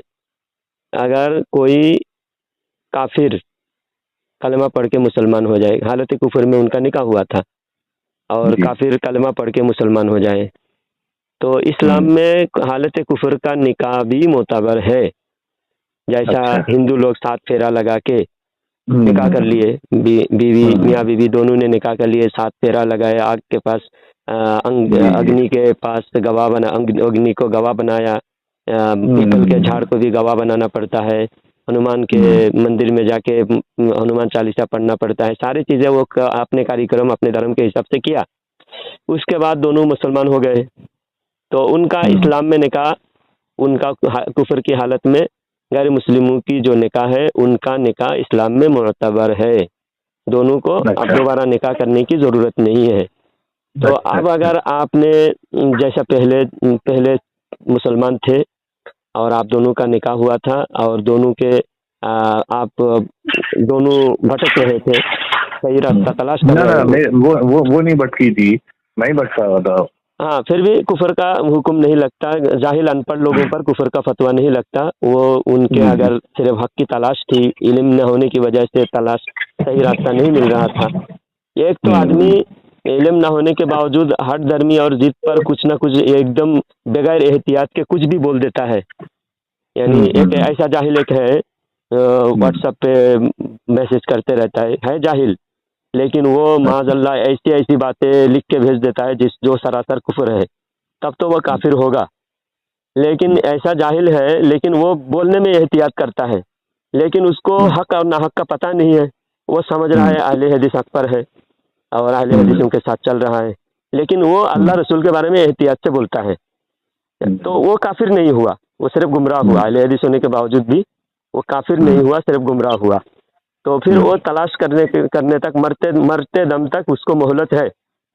اگر کوئی کافر کلمہ پڑھ کے مسلمان ہو جائے، حالت کفر میں ان کا نکاح ہوا تھا، اور کافر کلمہ پڑھ کے مسلمان ہو جائے، تو اسلام میں حالت کفر کا نکاح بھی معتبر ہے. جیسا ہندو لوگ 7 پھیرا لگا کے نکاح کر لیے، بیوی میاں بیوی دونوں نے نکاح کر لیے، 7 پھیرا لگائے، آگ کے پاس اگنی کے پاس گواہ بنا، اگنی کو گواہ بنایا، پیپل کے جھاڑ کو بھی گواہ بنانا پڑتا ہے، ہنومان کے مندر میں جا کے ہنومان چالیسا پڑھنا پڑتا ہے. ساری چیزیں وہ اپنے کاریکرم اپنے دھرم کے حساب سے کیا. اس کے بعد دونوں مسلمان ہو گئے. تو ان کا اسلام میں نکاح، ان کا کفر کی حالت میں غیر مسلموں کی جو نکاح ہے ان کا نکاح اسلام میں معتبر ہے. دونوں کو اب دوبارہ نکاح کرنے کی ضرورت نہیں ہے. تو اب اگر آپ نے جیسا پہلے مسلمان تھے اور آپ دونوں کا نکاح ہوا تھا اور دونوں کے آپ دونوں بھٹک رہے تھے، صحیح راستہ تلاش کر رہے تھے. وہ نہیں بھٹکی تھی، میں ہی بھٹکا ہوا تھا. ہاں، پھر بھی کفر کا حکم نہیں لگتا. جاہل ان پڑھ لوگوں پر کفر کا فتویٰ نہیں لگتا. وہ ان کے اگر صرف حق کی تلاش تھی، علم نہ ہونے کی وجہ سے تلاش صحیح راستہ نہیں مل رہا تھا. ایک تو آدمی علم نہ ہونے کے باوجود ہٹ درمی اور ضد پر کچھ نہ کچھ ایک دم بغیر احتیاط کے کچھ بھی بول دیتا ہے. یعنی ایک ایسا جاہل ایک ہے، واٹس ایپ پہ میسج کرتے رہتا ہے جاہل، لیکن وہ معاذ اللہ ایسی باتیں لکھ کے بھیج دیتا ہے جو سراسر کفر ہے. تب تو وہ کافر ہوگا. لیکن ایسا جاہل ہے لیکن وہ بولنے میں احتیاط کرتا ہے، لیکن اس کو حق اور ناحق کا پتہ نہیں ہے. وہ سمجھ رہا ہے اہل حدیث حق پر ہے اور اہل حدیثوں کے ساتھ چل رہا ہے، لیکن وہ اللہ رسول کے بارے میں احتیاط سے بولتا ہے. تو وہ کافر نہیں ہوا، وہ صرف گمراہ ہوا. اہل حدیث ہونے کے باوجود بھی وہ کافر نہیں ہوا، صرف گمراہ ہوا. تو پھر وہ تلاش کرنے تک مرتے دم تک اس کو مہلت ہے.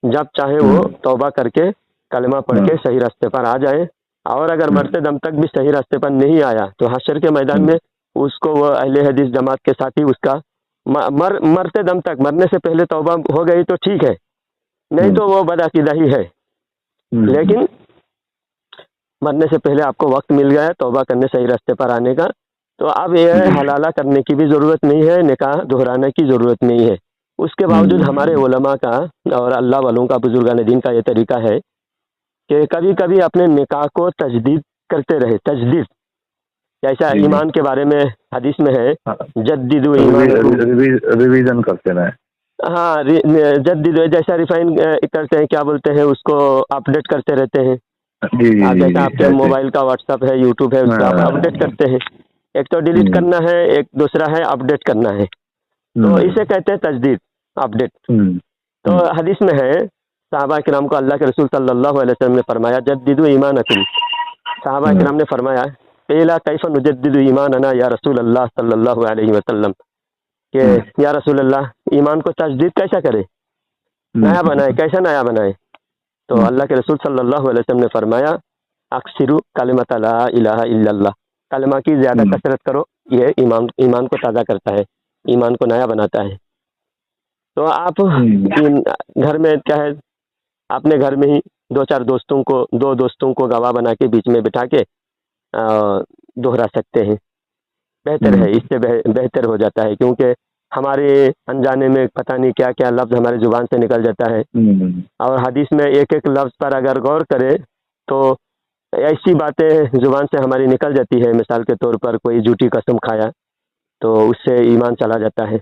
جب چاہے وہ توبہ کر کے کلمہ پڑھ کے صحیح راستے پر آ جائے. اور اگر مرتے دم تک بھی صحیح راستے پر نہیں آیا تو حشر کے میدان میں اس کو وہ اہل حدیث جماعت کے ساتھ ہی اس کا مرتے دم تک، مرنے سے پہلے توبہ ہو گئی تو ٹھیک ہے، نہیں تو وہ بدعقیدہ ہی ہے. لیکن مرنے سے پہلے آپ کو وقت مل گیا توبہ کرنے صحیح راستے پر آنے کا، تو اب یہ حلالہ کرنے کی بھی ضرورت نہیں ہے، نکاح دہرانے کی ضرورت نہیں ہے. اس کے باوجود ہمارے علماء کا اور اللہ والوں کا، بزرگان دین کا یہ طریقہ ہے کہ کبھی کبھی اپنے نکاح کو تجدید کرتے رہے. تجدید جیسا ایمان کے بارے میں حدیث میں ہے، جددوا ایمانکم، ریویژن کرتے رہے. ہاں، جدید جیسا ریفائن کرتے ہیں، کیا بولتے ہیں اس کو، اپڈیٹ کرتے رہتے ہیں. جیسا آپ کے موبائل کا واٹس ایپ ہے، یوٹیوب ہے، اس کو آپ اپڈیٹ کرتے ہیں. ایک تو ڈیلیٹ کرنا ہے، ایک دوسرا ہے اپڈیٹ کرنا ہے. تو اسے کہتے ہیں تجدید، اپڈیٹ. تو حدیث میں ہے، صحابہ کرام کو اللہ کے رسول صلی اللہ علیہ وسلم نے فرمایا جددوا ایمانکم. صحابہ کرام نے فرمایا قیل کیف نجدد ایماننا یا رسول اللہ صلی اللہ علیہ وسلم، کہ یا رسول اللہ ایمان کو تجدید کیسا کرے، نیا بنائے، کیسا نیا بنائے؟ تو اللہ کے رسول صلی اللہ علیہ وسلم نے فرمایا اکثروا کلمۃ لا الہ الا اللہ، کلمہ کی زیادہ کثرت کرو، یہ ایمان کو تازہ کرتا ہے، ایمان کو نیا بناتا ہے. تو آپ گھر میں کیا ہے، اپنے گھر میں ہی دو دوستوں کو گواہ بنا کے بیچ میں بٹھا کے دوہرا سکتے ہیں. بہتر ہے، اس سے بہتر ہو جاتا ہے، کیونکہ ہمارے انجانے میں پتہ نہیں کیا کیا لفظ ہماری زبان سے نکل جاتا ہے. اور حدیث میں ایک ایک لفظ پر اگر غور کرے تو ایسی باتیں زبان سے ہماری نکل جاتی ہے. مثال کے طور پر کوئی جھوٹی قسم کھایا تو اس سے ایمان چلا جاتا ہے.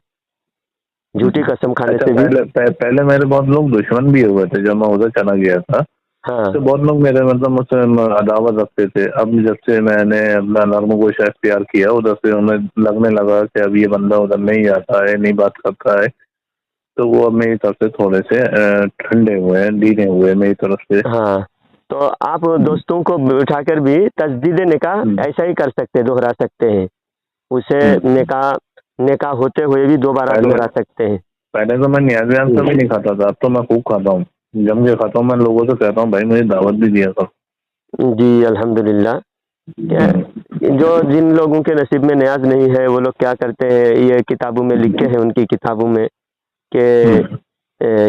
جھوٹی قسم کھانے سے بھی پہلے میرے بہت لوگ دشمن بھی ہوئے تھے. جب میں ادھر چلا گیا تھا تو بہت لوگ میرے مجھ سے عداوت رکھتے تھے. اب جب سے میں نے اپنا نرم گوشہ اختیار کیا، ادھر سے انہیں لگنے لگا کہ اب یہ بندہ ادھر نہیں جاتا ہے، نہیں بات کرتا ہے، تو وہ اب میری طرف سے تھوڑے سے ٹھنڈے ہوئے ہیں، ڈھیلے ہوئے میری طرف سے. ہاں، تو آپ دوستوں کو بٹھا کر بھی تجدید نکاح ایسا ہی کر سکتے، دوہرا سکتے ہیں اسے. نکاح ہوتے ہوئے بھی دوبارہ دوہرا سکتے ہیں. پہلے تو میں نیاز ویاز کبھی نہیں کھاتا تھا، اب تو میں خوب کھاتا ہوں، جم کے کھاتا ہوں. میں لوگوں سے کہتا ہوں بھائی مجھے دعوت بھی دیا کر. جی الحمدللہ. جو جن لوگوں کے نصیب میں نیاز نہیں ہے وہ لوگ کیا کرتے ہیں، یہ کتابوں میں لکھے ہیں، ان کی کتابوں میں، کہ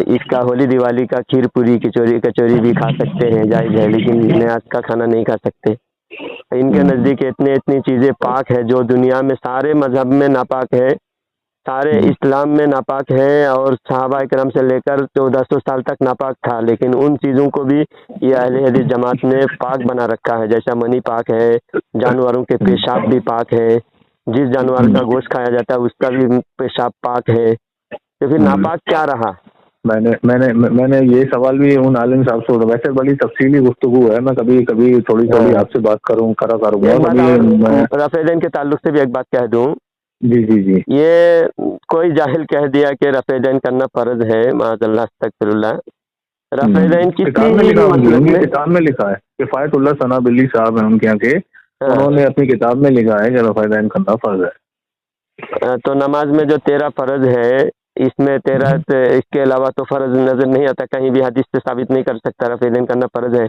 اس کا ہولی دیوالی کا کھیر پوری کچوری بھی کھا سکتے ہیں، جائز ہے، لیکن نیاز کا کھانا نہیں کھا سکتے. ان کے نزدیک اتنی چیزیں پاک ہے جو دنیا میں سارے مذہب میں ناپاک ہے، سارے اسلام میں ناپاک ہیں اور صحابہ کرام سے لے کر 1400 سال تک ناپاک تھا، لیکن ان چیزوں کو بھی یہ اہل حدیث جماعت نے پاک بنا رکھا ہے، جیسا منی پاک ہے، جانوروں کے پیشاب بھی پاک ہے، جس جانور کا گوشت کھایا جاتا ہے اس کا بھی پیشاب پاک ہے، تو پھر ناپاک کیا رہا؟ میں نے یہ سوال بھی ان عالم صاحب سے، ویسے بڑی تفصیلی گفتگو ہے، میں کبھی تھوڑی آپ سے بات کروں گا ایک بات کبھی اور رفع دین کے تعلق سے بھی ایک بات کہہ دوں، جی یہ کوئی جاہل کہہ دیا کہ رفع دین کرنا فرض ہے، معاذ اللہ استغفر اللہ، رفع دین کسی بھی مسلک میں کتاب میں لکھا ہے، کفایت اللہ ثنا بلی صاحب ہیں ان کے یہاں کے، انہوں نے اپنی کتاب میں لکھا ہے کہ رفع دین کرنا فرض ہے۔ تو نماز میں جو 13 فرض ہے، اس میں 13 اس کے علاوہ تو فرض نظر نہیں آتا، کہیں بھی حدیث سے ثابت نہیں کر سکتا رفع دین کرنا فرض ہے۔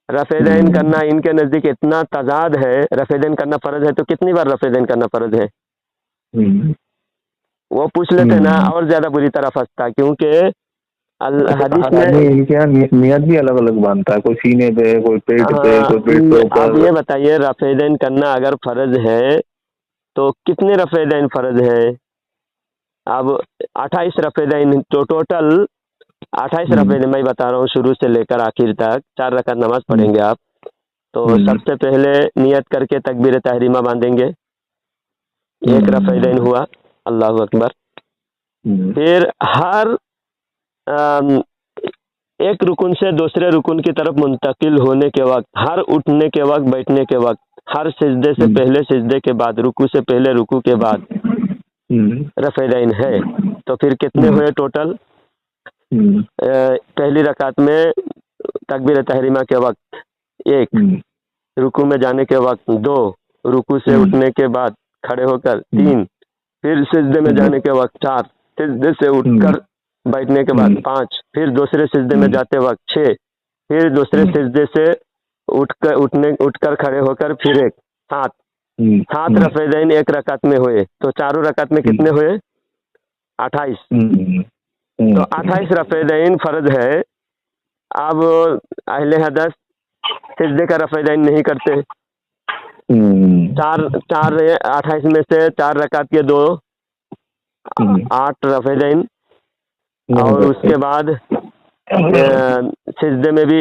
رفع دین کرنا ان کے نزدیک اتنا تضاد ہے، رفع دین کرنا فرض ہے تو کتنی بار رفع دین کرنا فرض ہے؟ وہ پوچھ لیتے نا اور زیادہ بری طرح پھنستا، کیونکہ حدیث میں ان کے نیت بھی الگ الگ باندھتا ہے، کوئی سینے پہ، کوئی پیٹ پہ، کوئی پیٹ کے اوپر۔ آپ یہ بتائیے رفع دین کرنا اگر فرض ہے تو کتنے رفع دین فرض ہے؟ اب 28 رفع دین، تو ٹوٹل 28 رفع دین میں بتا رہا ہوں، شروع سے لے کر آخر تک 4 رکعت نماز پڑھیں گے آپ، تو سب سے پہلے نیت کر کے تکبیر تحریمہ باندھیں گے، ایک رفع دین ہوا، اللہ اکبر۔ پھر ہر ایک رکن سے دوسرے رکن کی طرف منتقل ہونے کے وقت، ہر اٹھنے کے وقت، بیٹھنے کے وقت، ہر سجدے سے پہلے، سجدے کے بعد، رکوع سے پہلے، رکوع کے بعد رفع دین ہے۔ تو پھر کتنے ہوئے ٹوٹل؟ پہلی رکعت میں تکبیر تحریمہ کے وقت 1، رکوع میں جانے کے وقت 2، رکوع سے اٹھنے کے بعد کھڑے ہو کر 3، پھر سجدے میں جانے کے وقت 4، سجدے سے اٹھ کر بیٹھنے کے بعد 5، پھر دوسرے سجدے میں جاتے وقت 6، پھر دوسرے سجدے سے اٹھ کر کھڑے ہو کر پھر 1، 7 رفع دین ایک رکعت میں ہوئے، تو چاروں رکعت میں کتنے ہوئے؟ 28۔ تو 28 رفع دین فرض ہے۔ اب اہل حدیث سجدے کا رفع دین نہیں کرتے، 28 میں سے 4 رکعت کے 2، 8 رفع دین، اور اس کے بعد سجدے میں بھی،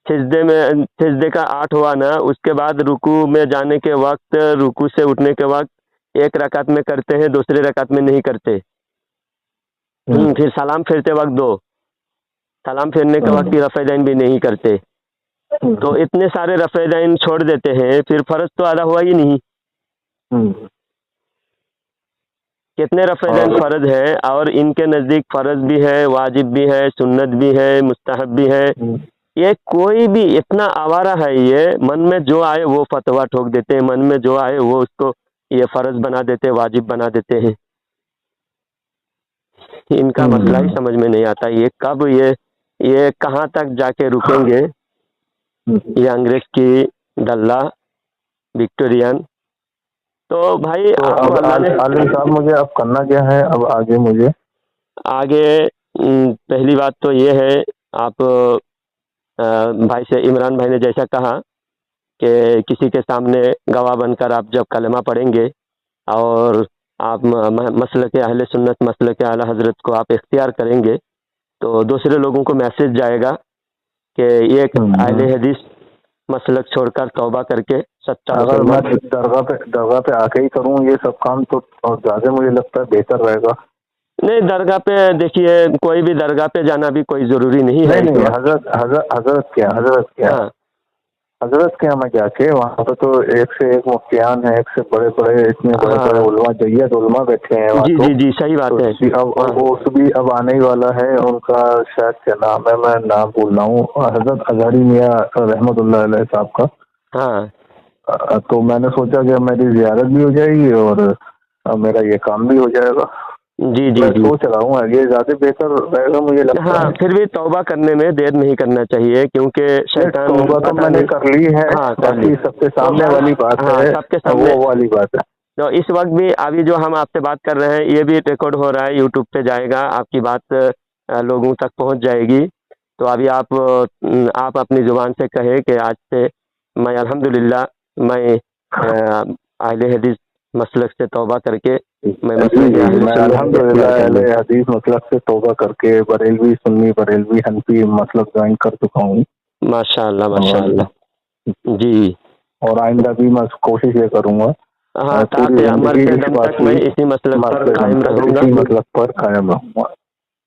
سجدے کا 8 ہوا نا، اس کے بعد رکوع میں جانے کے وقت، رکوع سے اٹھنے کے وقت ایک رکعت میں کرتے ہیں، دوسرے رکعت میں نہیں کرتے، پھر سلام پھیرتے وقت 2، سلام پھیرنے کے وقت بھی رفع دین بھی نہیں کرتے، تو اتنے سارے رفع دین چھوڑ دیتے ہیں، پھر فرض تو ادا ہوا ہی نہیں۔ کتنے رفع دین فرض ہے، اور ان کے نزدیک فرض بھی ہے، واجب بھی ہے، سنت بھی ہے، مستحب بھی ہے۔ یہ کوئی بھی اتنا آوارہ ہے، یہ من میں جو آئے وہ فتویٰ ٹھوک دیتے ہیں، من میں جو آئے وہ اس کو یہ فرض بنا دیتے، واجب بنا دیتے ہیں۔ ان کا مسئلہ ہی سمجھ میں نہیں آتا، یہ کب یہ کہاں تک جا کے رکیں گے؟ یہ انگریز کی ڈلہ وکٹورین۔ تو بھائی عالم صاحب مجھے اب کرنا کیا ہے؟ اب آگے پہلی بات تو یہ ہے، آپ بھائی سے، عمران بھائی نے جیسا کہا کہ کسی کے سامنے گواہ بن کر آپ جب کلمہ پڑھیں گے اور آپ مسلک اہل سنت، مسلک اعلی حضرت کو آپ اختیار کریں گے، تو دوسرے لوگوں کو میسج جائے گا کہ یہ اہل حدیث مسلک چھوڑ کر توبہ کر کے سچا، اگر میں درگاہ پہ آ کے ہی کروں یہ سب کام تو زیادہ مجھے لگتا ہے بہتر رہے گا۔ نہیں، درگاہ پہ دیکھیے، کوئی بھی درگاہ پہ جانا بھی کوئی ضروری نہیں ہے۔ حضرت کیا میں جا کے وہاں پہ تو ایک سے ایک مفتیان ہیں، ایک سے بڑے بڑے، اتنے بڑے بڑے علماء، جید علماء بیٹھے ہیں وہاں۔ جی صحیح بات ہے۔ اب بھی اب آنے ہی والا ہے، ان کا شاید کیا نام ہے، میں نام بھول رہا ہوں، حضرت اظہری میاں رحمۃ اللہ علیہ صاحب کا۔ تو میں نے سوچا کہ میری زیارت بھی ہو جائے گی اور میرا یہ کام بھی ہو جائے گا۔ جی سوچ رہا ہوں یہ زیادہ بہتر رہے گا مجھے لگتا ہے۔ پھر بھی توبہ کرنے میں دیر نہیں کرنا چاہیے، کیونکہ شیطان، توبہ تو میں نے کر لی ہے، باقی سب کے سامنے والی بات ہے، سب کے سامنے وہ والی بات ہے۔ تو اس وقت بھی ابھی جو ہم آپ سے بات کر رہے ہیں یہ بھی ریکارڈ ہو رہا ہے، یوٹیوب پہ جائے گا، آپ کی بات لوگوں تک پہنچ جائے گی۔ تو ابھی آپ اپنی زبان سے کہیں کہ آج سے میں الحمدللہ میں اہل حدیث مسلک سے توبہ کر کے میں مسلک اہل میں سنت الحمدللہ اہل حدیث مسلک سے توبہ کر کے بریلوی سنی بریلوی حنفی مسلک جوائن کر چکا ہوں. ماشاء اللہ ماشاء اللہ. جی اور آئندہ بھی میں کوشش یہ کروں گا ہاں تا پوری قیامت زندگی کے اس دم بات تک میں کی اسی مسلک پر قائم رہوں اسی گا. مسلک پر قائم رہوں گا.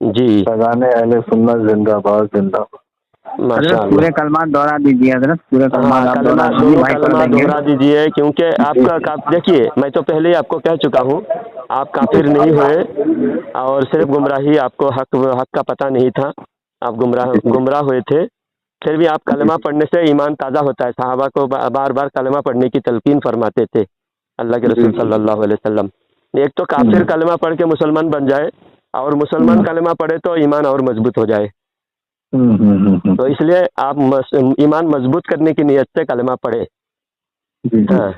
جی پیغام اہل سنت زندہ باد زندہ باد. ماشاء حضرت پورے اللہ. کلمات دوہرا دیجیے حضرت, پورے ہاں کلمات آپ کلمہ دوہرا دیجیے, دونوں بھائی پڑھ کلمہ دیں گے. دوہرا دیجیے کیونکہ آپ کا دیکھیے میں تو پہلے ہی آپ کو کہہ چکا ہوں آپ کافر نہیں ہوئے اور صرف گمراہی آپ کو حق کا پتہ نہیں تھا, آپ گمراہ ہوئے تھے. پھر بھی آپ کلمہ پڑھنے سے ایمان تازہ ہوتا ہے. صحابہ کو بار بار کلمہ پڑھنے کی تلقین فرماتے تھے اللہ کے رسول صلی اللہ علیہ وسلم. ایک تو کافر کلمہ پڑھ کے مسلمان بن جائے اور مسلمان کلمہ پڑھے تو ایمان اور مضبوط ہو جائے. تو اس لیے آپ ایمان مضبوط کرنے کی نیت سے کلمہ پڑھے. ہاں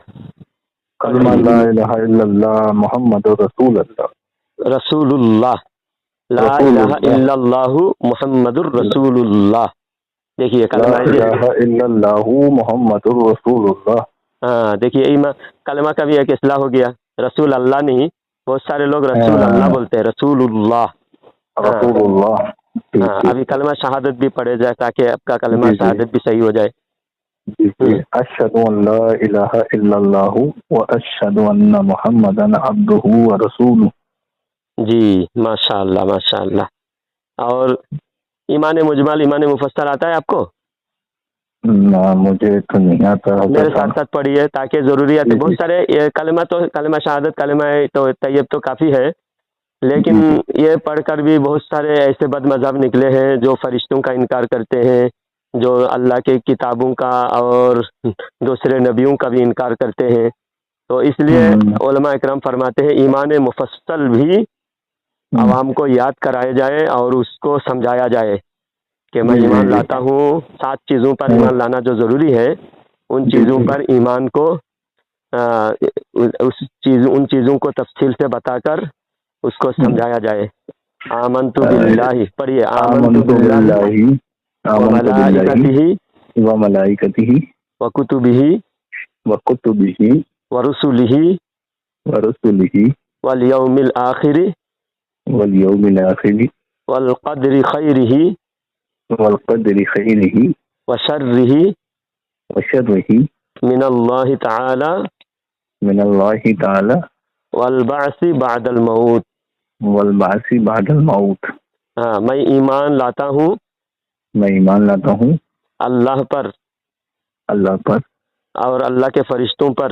کلمہ لا الہ الا اللہ محمد رسول اللہ. رسول اللہ لا الہ الا اللہ محمد الرسول اللہ. دیکھیے لا کلمہ الہ الا اللہ محمد رسول اللہ. ہاں دیکھیے کلمہ کا بھی ایک اصلاح ہو گیا. رسول اللہ نہیں, بہت سارے لوگ رسول اللہ بولتے ہیں, رسول اللہ. رسول اللہ. ہاں ابھی کلمہ شہادت بھی پڑھے جائے تاکہ آپ کا کلمہ شہادت بھی صحیح ہو جائے. اشہد ان لا الہ الا اللہ و اشہد ان محمدا عبدہ و رسولہ. جی ماشاء اللہ ماشاء اللہ. اور ایمان مجمل ایمان مفصل آتا ہے آپ کو؟ نہ مجھے تو نہیں آتا. میرے ساتھ ساتھ پڑھیے تاکہ ضروریات بہت سارے کلمہ شہادت کلمہ تو طیب تو کافی ہے, لیکن یہ پڑھ کر بھی بہت سارے ایسے بد مذہب نکلے ہیں جو فرشتوں کا انکار کرتے ہیں, جو اللہ کے کتابوں کا اور دوسرے نبیوں کا بھی انکار کرتے ہیں. تو اس لیے علماء اکرام فرماتے ہیں ایمان مفصل بھی عوام کو یاد کرائے جائے اور اس کو سمجھایا جائے کہ میں ایمان لاتا ہوں. 7 چیزوں پر ایمان لانا جو ضروری ہے ان چیزوں پر ایمان کو ان چیزوں کو تفصیل سے بتا کر اس کو سمجھایا جائے. آمنت باللہ پڑھیے, آمنت باللہ و ملائکتہ و کتبہ و رسلہ والیوم الآخر والقدر خیرہ وشرہ من اللہ تعالی والبعث بعد الموت. ہاں میں ایمان لاتا ہوں اللہ پر اور اللہ کے فرشتوں پر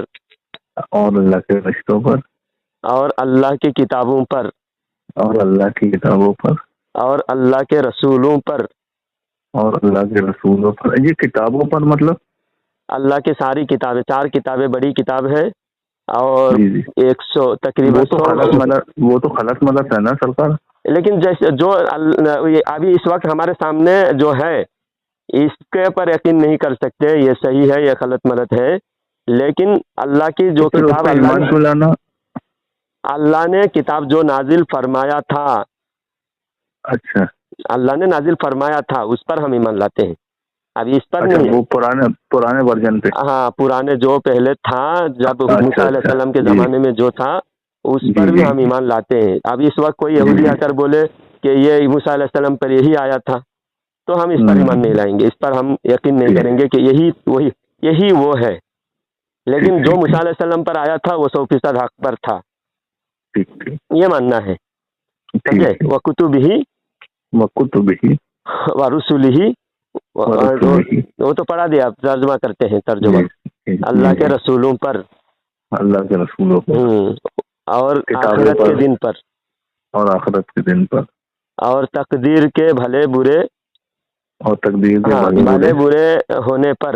اور اللہ کی کتابوں پر اور اللہ کے رسولوں پر. یہ کتابوں پر مطلب اللہ کی ساری کتابیں, 4 کتابیں بڑی کتاب ہے اور 100 تقریباً وہ تو خلق مدد ہے نا سرکار. لیکن جیسے جو ابھی اس وقت ہمارے سامنے جو ہے اس کے پر یقین نہیں کر سکتے یہ صحیح ہے یہ غلط مدد ہے, لیکن اللہ کی جو کتاب اللہ نے کتاب جو نازل فرمایا تھا, اچھا اللہ نے نازل فرمایا تھا اس پر ہم ایمان لاتے ہیں. ابھی اس پر نہیں, وہ پرانے ورژن پہ. ہاں پرانے جو پہلے تھا جب موسیٰ علیہ السلام کے زمانے میں جو تھا اس پر بھی ہم ایمان لاتے ہیں. اب اس وقت کوئی یہودی آ کر بولے کہ یہ موسیٰ علیہ السلام پر یہی آیا تھا تو ہم اس پر ایمان نہیں لائیں گے, اس پر ہم یقین نہیں کریں گے کہ یہی وہ ہے. لیکن جو موسیٰ علیہ السلام پر آیا تھا وہ 100% حق پر تھا, یہ ماننا ہے. وَكُتُبِهِ وَرُسُلِهِ وہ تو پڑھا دیا, آپ ترجمہ کرتے ہیں ترجمہ. اللہ کے رسولوں پر اور آخرت کے دن پر اور تقدیر کے بھلے برے بھلے برے ہونے پر.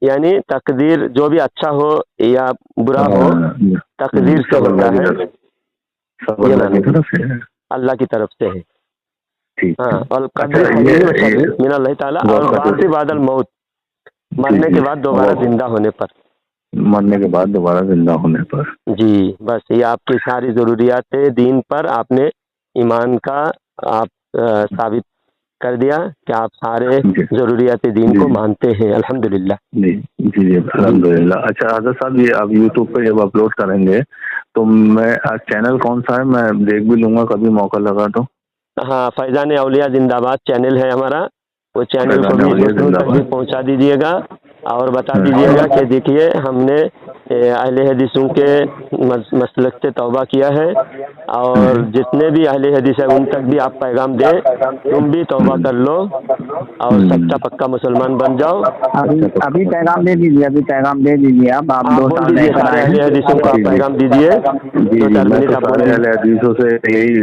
یعنی تقدیر جو بھی اچھا ہو یا برا ہو تقدیر سے ہوتا ہے, اللہ کی طرف سے ہے. ہاں القدر من اللہ تعالیٰ. اور بعث بعد الموت مرنے کے بعد دوبارہ زندہ ہونے پر. جی بس یہ آپ کی ساری ضروریات دین پر آپ نے ایمان کا آپ ثابت کر دیا کہ آپ سارے جی ضروریات دین جی کو مانتے ہیں الحمدللہ۔ جی جی جی الحمدللہ۔ اچھا حضرت صاحب، یہ آپ یوٹیوب پہ جب اپلوڈ کریں گے تو میں چینل کون سا ہے، میں دیکھ بھی لوں گا کبھی موقع لگا تو؟ ہاں، فیضان اولیاء زندہ آباد چینل ہے ہمارا، وہ چینل کو فیضان بھی اولیاء دوسروں زندہ تک بھی باد۔ پہنچا دیجیے گا اور بتا دیجیے گا کہ دیکھیے ہم نے اہل حدیثوں کے مسلک سے توبہ کیا ہے، اور جتنے بھی اہل حدیث ہیں ان تک بھی آپ پیغام دیں، تم بھی توبہ کر لو اور سچا پکا مسلمان بن جاؤ۔ ابھی ابھی پیغام دے دیجیے، ابھی پیغام دے دیجیے، آپ آپ 2 بول سال رہ دیجیے کر سارے آئے اہل حدیثوں کو جی آپ جی پیغام دیجیے، جی دو جی، چار میں منٹ تو آپ بول سارے اہل دیجیے۔ حدیثوں سے یہی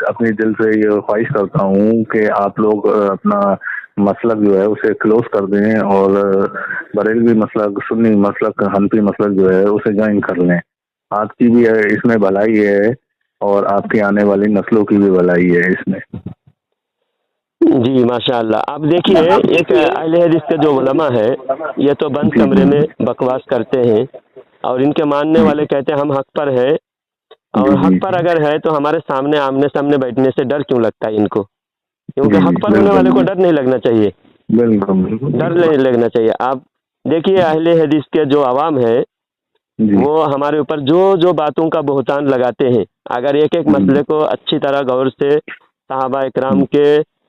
اپنی دل سے یہ خواہش کرتا ہوں کہ آپ لوگ اپنا مسلک جو ہے اسے کلوز کر دیں اور بریلوی مسلک، سنی مسلک، حنفی مسلک جو ہے اسے جوائن کر لیں۔ آپ کی بھی اس میں بھلائی ہے اور آپ کی آنے والی نسلوں کی بھی بھلائی ہے اس میں۔ جی ماشاء اللہ۔ اب دیکھیے ایک اہل حدیث کے جو علماء ہے یہ تو بند جی کمرے جی میں بکواس کرتے ہیں، اور ان کے ماننے والے کہتے ہیں ہم حق پر ہیں، اور جی حق جی پر اگر ہے تو ہمارے سامنے آمنے سامنے بیٹھنے سے ڈر کیوں لگتا ہے ان کو؟ جی کیونکہ جی حق پر ہونے والے بالکل کو ڈر نہیں لگنا چاہیے، بالکل بالکل ڈر بالکل۔ نہیں لگنا چاہیے۔ آپ دیکھیے اہل حدیث کے جو عوام ہے جی وہ ہمارے اوپر جو جو باتوں کا بہتان لگاتے ہیں، اگر ایک ایک جی مسئلے کو اچھی طرح غور سے صحابہ اکرام کے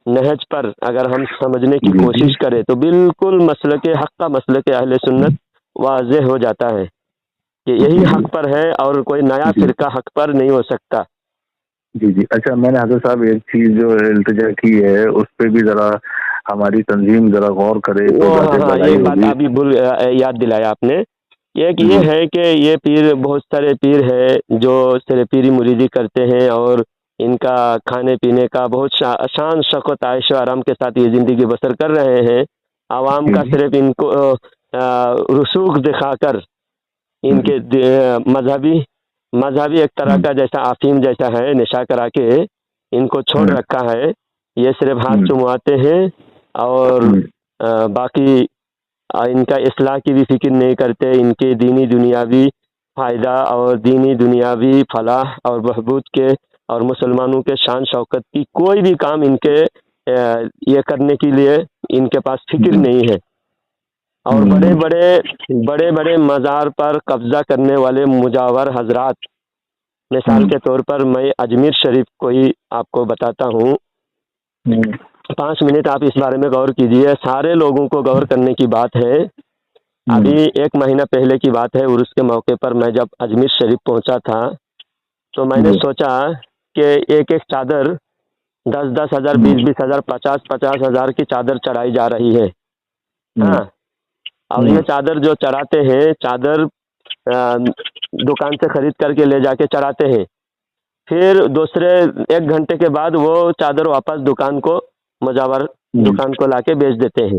نہج پر اگر ہم سمجھنے کی جی کوشش کریں تو بالکل مسلک حق کا مسلک اہل سنت واضح ہو جاتا ہے کہ یہی جی حق پر ہے اور کوئی نیا جی فرقہ حق پر نہیں ہو سکتا۔ جی جی۔ اچھا، میں نے حضرت صاحب ایک چیز جو التجا کی ہے اس پہ بھی ذرا ہماری تنظیم ذرا غور کرے تو وہ ہاں زیادہ ہاں، بھلائی ایک بات ہوگی۔ ابھی یاد دلایا آپ نے، ایک جی یہ ہے کہ یہ پیر، بہت سارے پیر ہے جو صرف پیری مریدی کرتے ہیں اور ان کا کھانے پینے کا بہت شان شوکت عائش و آرام کے ساتھ یہ زندگی بسر کر رہے ہیں، عوام جی کا صرف ان کو رسوخ دکھا کر ان کے مذہبی ایک طرح کا جیسا افیم جیسا ہے نشا کرا کے ان کو چھوڑ رکھا ہے، یہ صرف ہاتھ چمواتے ہیں اور باقی ان کا اصلاح کی بھی فکر نہیں کرتے، ان کے دینی دنیاوی فائدہ اور دینی دنیاوی فلاح اور بہبود کے اور مسلمانوں کے شان شوکت کی کوئی بھی کام ان کے یہ کرنے کے لیے ان کے پاس فکر نہیں ہے، اور بڑے بڑے مزار پر قبضہ کرنے والے مجاور حضرات، مثال کے طور پر میں اجمیر شریف کو ہی آپ کو بتاتا ہوں، 5 منٹ آپ اس بارے میں غور کیجئے، سارے لوگوں کو غور کرنے کی بات ہے۔ ابھی 1 مہینہ پہلے کی بات ہے، عرس کے موقع پر میں جب اجمیر شریف پہنچا تھا تو میں نے سوچا کہ ایک ایک چادر 10,000 20,000 50,000 کی چادر چڑھائی جا رہی ہے، ہاں، اور یہ چادر جو چڑھاتے ہیں، چادر دکان سے خرید کر کے لے جا کے چڑھاتے ہیں، پھر دوسرے 1 گھنٹے کے بعد وہ چادر واپس دکان کو مجاور دکان کو لا کے بیچ دیتے ہیں،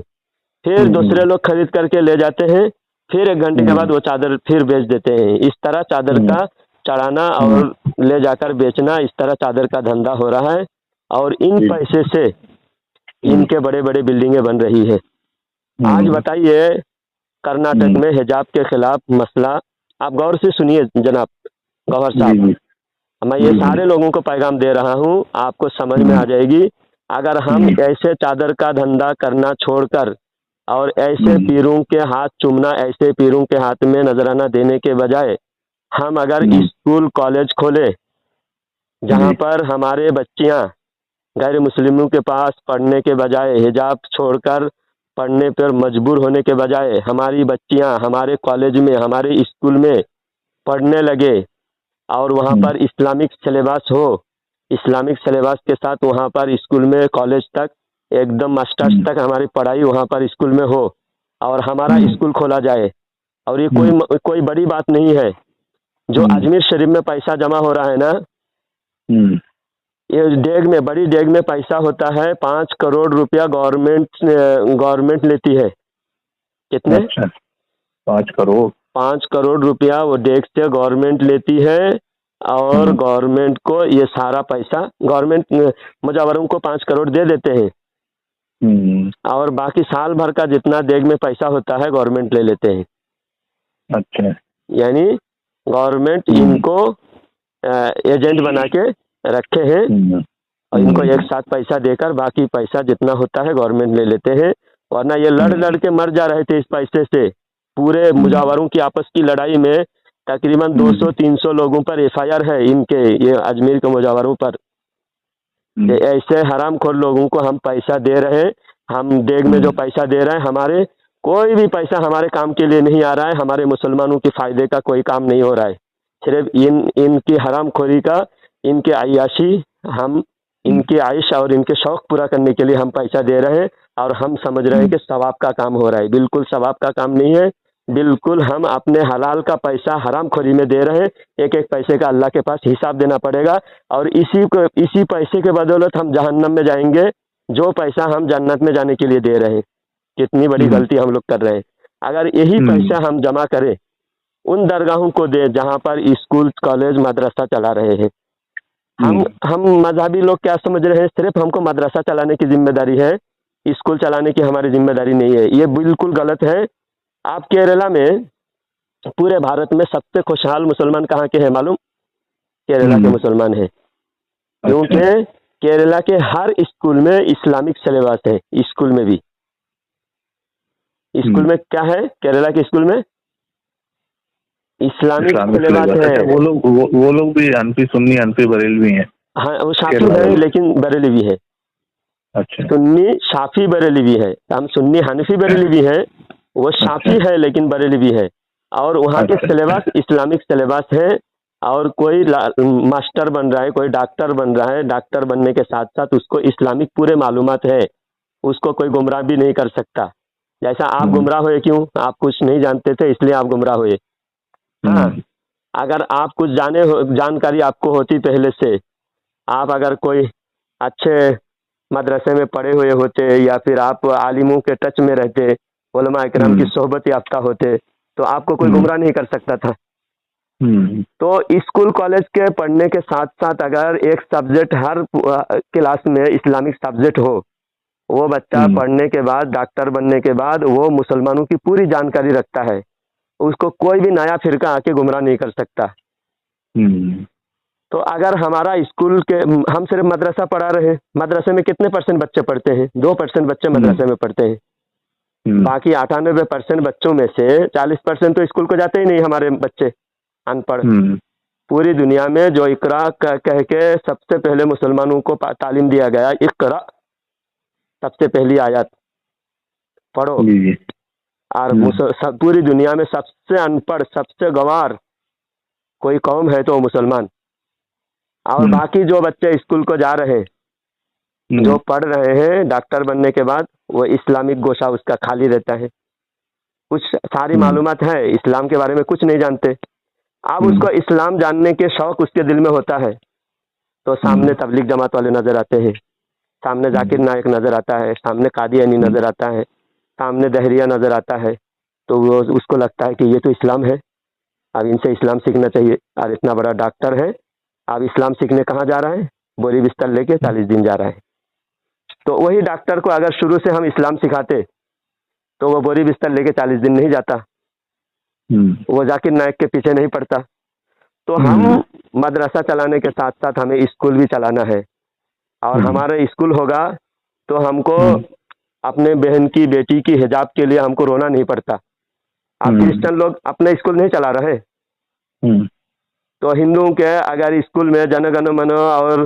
پھر دوسرے لوگ خرید کر کے لے جاتے ہیں، پھر 1 گھنٹے کے بعد وہ چادر پھر بیچ دیتے ہیں۔ اس طرح چادر کا چڑھانا اور لے جا کر بیچنا، اس طرح چادر کا دھندا ہو رہا ہے، اور ان پیسے سے ان کے بڑے بڑے بلڈنگیں بن رہی ہے۔ آج بتائیے کرناٹک میں حجاب کے خلاف مسئلہ، آپ غور سے سنیے جناب گوہر صاحب، میں یہ سارے لوگوں کو پیغام دے رہا ہوں، آپ کو سمجھ میں آ جائے گی، اگر ہم ایسے چادر کا دھندا کرنا چھوڑ کر اور ایسے پیروں کے ہاتھ چومنا، ایسے پیروں کے ہاتھ میں نذرانہ دینے کے بجائے ہم اگر اسکول کالج کھولے جہاں پر ہمارے بچیاں غیر مسلموں کے پاس پڑھنے کے بجائے، حجاب چھوڑ کر پڑھنے پر مجبور ہونے کے بجائے ہماری بچیاں ہمارے کالج میں، ہمارے اسکول میں پڑھنے لگے اور وہاں پر اسلامک سلیبس ہو، اسلامک سلیبس کے ساتھ وہاں پر اسکول میں کالج تک ایک دم ماسٹرز تک ہماری پڑھائی وہاں پر اسکول میں ہو، اور ہمارا اسکول کھولا جائے، اور یہ کوئی بڑی بات نہیں ہے۔ جو اجمیر شریف میں پیسہ جمع ہو رہا ہے نا، یہ ڈیگ میں، بڑی ڈیگ میں پیسہ ہوتا ہے، 5 کروڑ روپیہ گورنمنٹ لیتی ہے۔ کتنے؟ 5 کروڑ 5 کروڑ روپیہ وہ ڈیگ سے گورنمنٹ لیتی ہے، اور گورنمنٹ کو یہ سارا پیسہ، گورنمنٹ مجاوروں کو 5 کروڑ دے دیتے ہیں، اور باقی سال بھر کا جتنا دیگ میں پیسہ ہوتا ہے گورنمنٹ لے لیتے ہیں۔ اچھا، یعنی گورنمنٹ ان کو ایجنٹ بنا کے رکھے ہیں، اور ان کو ایک ساتھ پیسہ دے کر باقی پیسہ جتنا ہوتا ہے گورنمنٹ لے لیتے ہیں، ورنہ یہ لڑ کے مر جا رہے تھے اس پیسے سے. پورے مجاوروں کی آپس کی لڑائی میں تقریباً 200-300 لوگوں پر FIR ہے ان کے، یہ اجمیر کے مجاوروں پر. کہ ایسے حرام خور لوگوں کو ہم پیسہ دے رہے ہیں، ہم دیگ میں جو پیسہ دے رہے ہیں، ہمارے کوئی بھی پیسہ ہمارے کام کے لیے نہیں آ رہا ہے، ہمارے مسلمانوں کے فائدے کا کوئی کام نہیں ہو رہا ہے. صرف ان کی حرام خوری کا، ان کے عیاشی، ہم ان کی عائش اور ان کے شوق پورا کرنے کے لیے ہم پیسہ دے رہے ہیں، اور ہم سمجھ رہے ہیں کہ ثواب کا کام ہو رہا ہے. بالکل ثواب کا کام نہیں ہے. بالکل ہم اپنے حلال کا پیسہ حرام خوری میں دے رہے ہیں. ایک ایک پیسے کا اللہ کے پاس حساب دینا پڑے گا، اور اسی پیسے کے بدولت ہم جہنم میں جائیں گے، جو پیسہ ہم جنت میں جانے کے لیے دے رہے ہیں. کتنی بڑی غلطی ہم لوگ کر رہے ہیں. اگر یہی پیسہ ہم جمع کریں، ان درگاہوں کو دے جہاں پر اسکول کالج مدرسہ چلا رہے ہیں. ہم مذہبی لوگ کیا سمجھ رہے ہیں؟ صرف ہم کو مدرسہ چلانے کی ذمہ داری ہے، اسکول چلانے کی ہماری ذمہ داری نہیں ہے. یہ بالکل غلط ہے. آپ کیرلا میں، پورے بھارت میں سب سے خوشحال مسلمان کہاں کے ہیں معلوم؟ کیرلا کے مسلمان ہیں. کیونکہ کیرلا کے ہر اسکول میں اسلامک سلیبس ہے. اسکول میں بھی، اسکول میں کیا ہے؟ کیرلا کے اسکول میں اسلامک سلیبس ہے. وہ لوگ بھی حنفی سنی حنفی بریلوی ہیں. ہاں، وہ شافی ہے لیکن بریلوی بھی ہے. اچھا، سنی شافی بریلوی بھی ہے. ہم سنی حنفی بریلوی بھی ہے، وہ شافی ہے لیکن بریلوی بھی ہے. اور وہاں کے سلیبس اسلامک سلیبس ہے. اور کوئی ماسٹر بن رہا ہے، کوئی ڈاکٹر بن رہا ہے، ڈاکٹر بننے کے ساتھ ساتھ اس کو اسلامک پورے معلومات ہے. اس کو کوئی گمراہ بھی نہیں کر سکتا. جیسا آپ گمراہ ہوئے، کیوں؟ آپ کچھ نہیں جانتے تھے اس لیے آپ گمراہ ہوئے. ہاں، اگر آپ کچھ جانکاری آپ کو ہوتی پہلے سے، آپ اگر کوئی اچھے مدرسے میں پڑھے ہوئے ہوتے، یا پھر آپ عالموں کے ٹچ میں رہتے، علماء اکرام کی صحبت یافتہ ہوتے، تو آپ کو کوئی گمراہ نہیں کر سکتا تھا. تو اسکول کالج کے پڑھنے کے ساتھ ساتھ اگر ایک سبجیکٹ ہر کلاس میں اسلامک سبجیکٹ ہو، وہ بچہ پڑھنے کے بعد، ڈاکٹر بننے کے بعد، وہ مسلمانوں کی پوری جانکاری رکھتا ہے. اس کو کوئی بھی نیا فرقہ آ کے گمراہ نہیں کر سکتا. تو اگر ہمارا اسکول کے، ہم صرف مدرسہ پڑھا رہے ہیں، مدرسے میں کتنے % بچے پڑھتے ہیں؟ 2% بچے مدرسے میں پڑھتے ہیں. باقی 98% بچوں میں سے 40% تو اسکول کو جاتے ہی نہیں. ہمارے بچے ان پڑھ. پوری دنیا میں جو اقرا کہہ کے سب سے پہلے مسلمانوں کو تعلیم دیا گیا، اقرا، سب سے پہلی آیات پڑھو. اور پوری دنیا میں سب سے ان پڑھ، سب سے گنوار کوئی قوم ہے تو مسلمان. اور باقی جو بچے اسکول کو جا رہے ہیں، جو پڑھ رہے ہیں ڈاکٹر بننے کے بعد، وہ اسلامک گوشہ اس کا خالی رہتا ہے. کچھ ساری معلومات ہے، اسلام کے بارے میں کچھ نہیں جانتے. اب اس کو اسلام جاننے کے شوق اس کے دل میں ہوتا ہے، تو سامنے تبلیغ جماعت والے نظر آتے ہیں، سامنے ذاکر نائک نظر آتا ہے، سامنے قادیانی نظر آتا ہے، سامنے دہریہ نظر آتا ہے. تو وہ اس کو لگتا ہے کہ یہ تو اسلام ہے، اب ان سے اسلام سیکھنا چاہیے. اور اتنا بڑا ڈاکٹر ہے، اب اسلام سیکھنے کہاں جا رہا ہے؟ بوری بستر لے کے 40 دن جا رہا ہے. تو وہی ڈاکٹر کو اگر شروع سے ہم اسلام سکھاتے تو وہ بوری بستر لے کے 40 دن نہیں جاتا، وہ ذاکر نائک کے پیچھے نہیں پڑتا. تو ہم مدرسہ چلانے کے ساتھ ساتھ ہمیں اسکول بھی چلانا ہے. اور ہمارا اسکول ہوگا تو ہم کو اپنے بہن کی، بیٹی کی حجاب کے لیے ہم کو رونا نہیں پڑتا. آپ کرسچن لوگ اپنے اسکول نہیں چلا رہے، تو ہندوؤں کے اگر اسکول میں جن گن من اور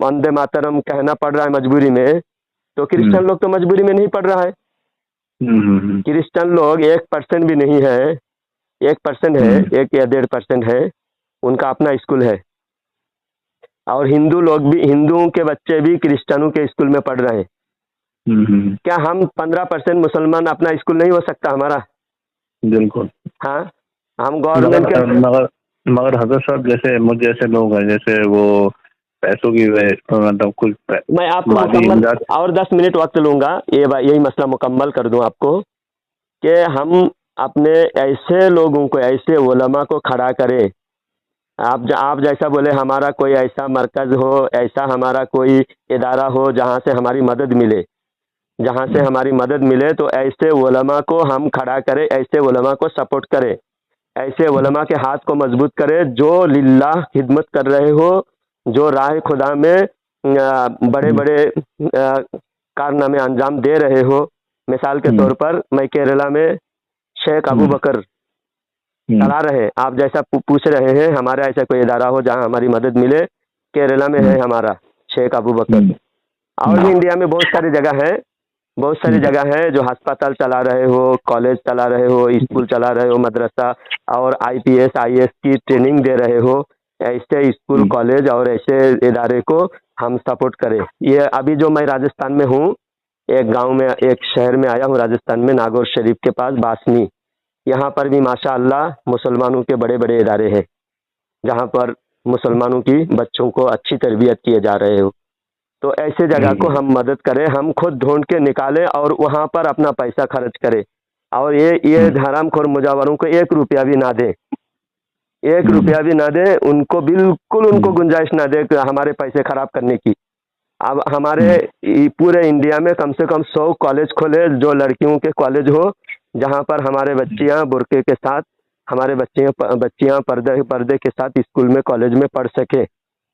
وندے ماترم کہنا پڑ رہا ہے مجبوری میں، تو کرسچن لوگ تو مجبوری میں نہیں پڑھ رہا ہے. کرسچن لوگ 1% بھی نہیں ہے، 1% ہے، 1 یا 1.5% ہے، ان کا اپنا اسکول ہے. اور ہندو لوگ بھی، ہندوؤں کے بچے بھی کرسچنوں کے اسکول میں پڑھ رہے ہیں. کیا ہم 15% مسلمان اپنا اسکول نہیں ہو سکتا ہمارا؟ بالکل. ہاں، ہم گورنمنٹ کے مگر حضرت صاحب جیسے مجھ جیسے لوگ ہیں، جیسے وہ پیسوں کی مطلب کچھ، میں آپ کو مکمل اور 10 منٹ وقت لوں گا، یہی مسئلہ مکمل کر دوں آپ کو، کہ ہم اپنے ایسے لوگوں کو، ایسے علماء کو کھڑا کریں. آپ جیسا بولے ہمارا کوئی ایسا مرکز ہو، ایسا ہمارا کوئی ادارہ ہو جہاں سے ہماری مدد ملے، جہاں سے ہماری مدد ملے تو ایسے علماء کو ہم کھڑا کریں، ایسے علماء کو سپورٹ کریں. ایسے علماء کے ہاتھ کو مضبوط کرے جو للہ خدمت کر رہے ہو، جو راہ خدا میں بڑے بڑے کارنامے انجام دے رہے ہو. مثال کے طور پر میں کیرلا میں شیخ ابو بکر چلا رہے، آپ جیسا پوچھ رہے ہیں ہمارا ایسا کوئی ادارہ ہو جہاں ہماری مدد ملے، کیرلا میں ہے ہمارا شیخ ابو بکر. اور بھی انڈیا میں بہت ساری جگہ ہے، بہت ساری جگہ ہے جو ہسپتال چلا رہے ہو، کالج چلا رہے ہو، اسکول چلا رہے ہو، مدرسہ اور IPS IAS کی ٹریننگ دے رہے ہو. ایسے اسکول کالج اور ایسے ادارے کو ہم سپورٹ کریں. یہ ابھی جو میں راجستھان میں ہوں، ایک گاؤں میں، ایک شہر میں آیا ہوں راجستھان میں، ناگور شریف کے پاس باسنی. یہاں پر بھی ماشاء اللہ مسلمانوں کے بڑے بڑے ادارے ہیں جہاں پر مسلمانوں کی بچوں کو اچھی تربیت کیے جا رہے ہو. تو ایسے جگہ کو ہم مدد کریں، ہم خود ڈھونڈ کے نکالیں اور وہاں پر اپنا پیسہ خرچ کریں. اور یہ حرام خور مجاوروں کو 1 روپیہ بھی نہ دیں، 1 روپیہ بھی نہ دیں. ان کو بالکل ان کو گنجائش نہ دے کہ ہمارے پیسے خراب کرنے کی. اب ہمارے پورے انڈیا میں کم سے کم 100 کالج کھولے جو لڑکیوں کے کالج ہو، جہاں پر ہمارے بچیاں برقعے کے ساتھ، ہمارے بچیاں پردے کے ساتھ اسکول میں کالج میں پڑھ سکے.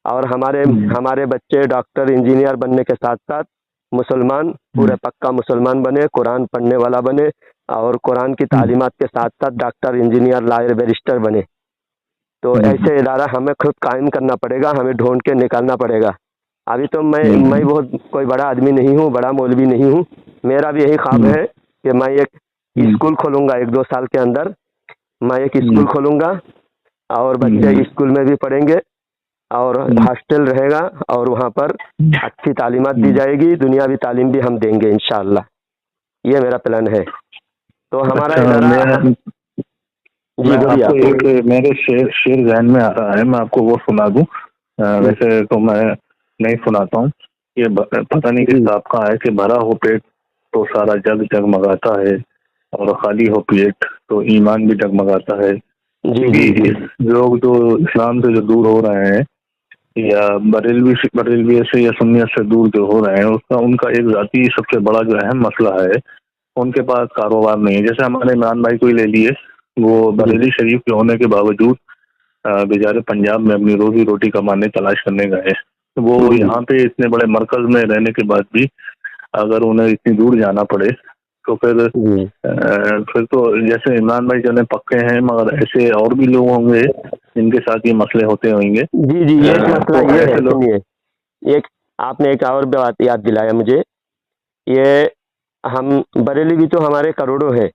اور ہمارے بچے ڈاکٹر انجینئر بننے کے ساتھ ساتھ مسلمان، پورے پکا مسلمان بنے، قرآن پڑھنے والا بنے اور قرآن کی تعلیمات کے ساتھ ساتھ ڈاکٹر انجینئر لائر بیرسٹر بنے. تو ایسے ادارہ ہمیں خود قائم کرنا پڑے گا، ہمیں ڈھونڈ کے نکالنا پڑے گا. ابھی تو میں بہت کوئی بڑا آدمی نہیں ہوں، بڑا مولوی نہیں ہوں. میرا بھی یہی خواب ہے کہ میں ایک اسکول کھولوں گا، 1-2 سال کے اندر میں ایک اسکول کھولوں گا اور بچے اسکول میں بھی پڑھیں گے اور ہاسٹل رہے گا اور وہاں پر اچھی تعلیمات دی جائے گی، دنیاوی تعلیم بھی ہم دیں گے انشاءاللہ. یہ میرا پلان ہے. تو ہمارا ادارہ جی بولیے. آپ کو ایک میرے شعر ذہن میں آ رہا ہے، میں آپ کو وہ سنا دوں. ویسے تو میں نہیں سناتا ہوں. یہ پتہ نہیں کس آپ کا ہے کہ بھرا ہو پیٹ تو سارا جگ جگمگاتا ہے اور خالی ہو پیٹ تو ایمان بھی جگمگاتا ہے. لوگ جو اسلام سے جو دور ہو رہے ہیں یا بریلوی سے یا سنیت سے دور جو ہو رہے ہیں، ان کا ایک ذاتی سب سے بڑا جو اہم مسئلہ ہے، ان کے پاس کاروبار نہیں ہے. جیسے ہمارے عمران بھائی کو ہی لے لیے، وہ بریلی شریف کے ہونے کے باوجود بیچارے پنجاب میں اپنی روزی روٹی کمانے تلاش کرنے گئے. وہ یہاں پہ اتنے بڑے مرکز میں رہنے کے بعد بھی اگر انہیں اتنی دور جانا پڑے تو پھر تو جیسے عمران بھائی جو پکے ہیں، مگر ایسے اور بھی لوگ ہوں گے جن کے ساتھ یہ مسئلے ہوتے ہوئیں گے. جی ایک مسئلہ یہ ہے، سنیے، آپ نے ایک اور بات یاد دلایا مجھے. یہ ہم بریلی بھی تو ہمارے کروڑوں ہے،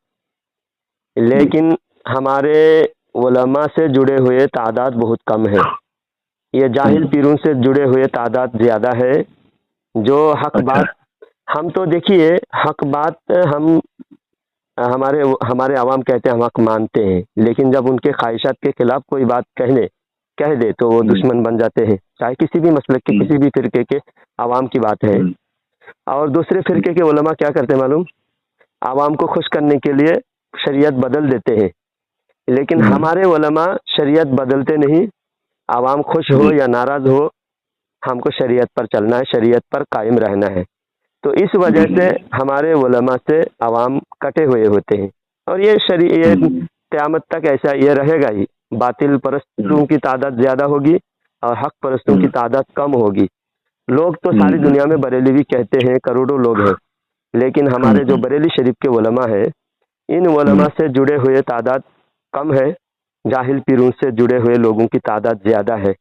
لیکن ہمارے علماء سے جڑے ہوئے تعداد بہت کم ہے. یہ جاہل پیروں سے جڑے ہوئے تعداد زیادہ ہے. جو حق بات، ہم تو دیکھیے حق بات ہمارے عوام کہتے ہیں ہم حق مانتے ہیں، لیکن جب ان کے خواہشات کے خلاف کوئی بات کہہ دے تو وہ دشمن بن جاتے ہیں، چاہے کسی بھی مسلک کے کسی بھی فرقے کے عوام کی بات ہے. اور دوسرے فرقے کے علماء کیا کرتے ہیں معلوم؟ عوام کو خوش کرنے کے لیے شریعت بدل دیتے ہیں. لیکن ہمارے علماء شریعت بدلتے نہیں. عوام خوش ہو یا ناراض ہو، ہم کو شریعت پر چلنا ہے، شریعت پر قائم رہنا ہے. تو اس وجہ سے ہمارے علماء سے عوام کٹے ہوئے ہوتے ہیں. اور یہ قیامت تک ایسا یہ رہے گا ہی. باطل پرستوں کی تعداد زیادہ ہوگی اور حق پرستوں کی تعداد کم ہوگی. لوگ تو ساری دنیا میں بریلوی کہتے ہیں، کروڑوں لوگ ہیں، لیکن ہمارے جو بریلی شریف کے علماء ہیں، ان علماء سے جڑے ہوئے تعداد کم ہے. جاہل پیروں سے جڑے ہوئے لوگوں کی تعداد زیادہ ہے.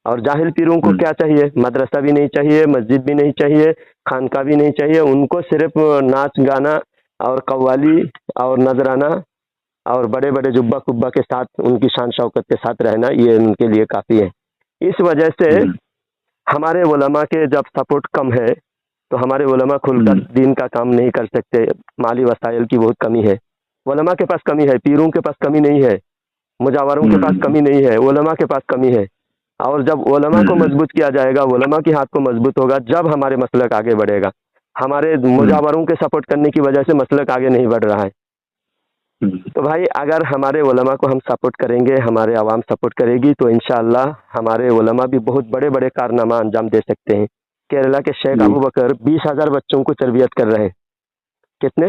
اور جاہل پیروں کو کیا چاہیے؟ مدرسہ بھی نہیں چاہیے، مسجد بھی نہیں چاہیے، خانقاہ بھی نہیں چاہیے. ان کو صرف ناچ گانا اور قوالی اور نذرانہ اور بڑے بڑے جبہ کبہ کے ساتھ ان کی شان شوکت کے ساتھ رہنا، یہ ان کے لیے کافی ہے. اس وجہ سے ہمارے علماء کے جب سپورٹ کم ہے تو ہمارے علماء کھل کر دین کا کام نہیں کر سکتے. مالی وسائل کی بہت کمی ہے. علماء کے پاس کمی ہے، پیروں کے پاس کمی نہیں ہے، مجاوروں کے پاس کمی نہیں ہے، علماء کے پاس کمی ہے. اور جب علماء کو مضبوط کیا جائے گا، علماء کی ہاتھ کو مضبوط ہوگا، جب ہمارے مسلک آگے بڑھے گا. ہمارے مجاوروں کے سپورٹ کرنے کی وجہ سے مسلک آگے نہیں بڑھ رہا ہے. تو بھائی اگر ہمارے علماء کو ہم سپورٹ کریں گے، ہمارے عوام سپورٹ کرے گی، تو انشاءاللہ ہمارے علماء بھی بہت بڑے بڑے کارنامہ انجام دے سکتے ہیں. کیرلا کے شیخ ابو بکر 20,000 بچوں کو تربیت کر رہے ہیں. کتنے؟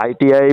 ITI,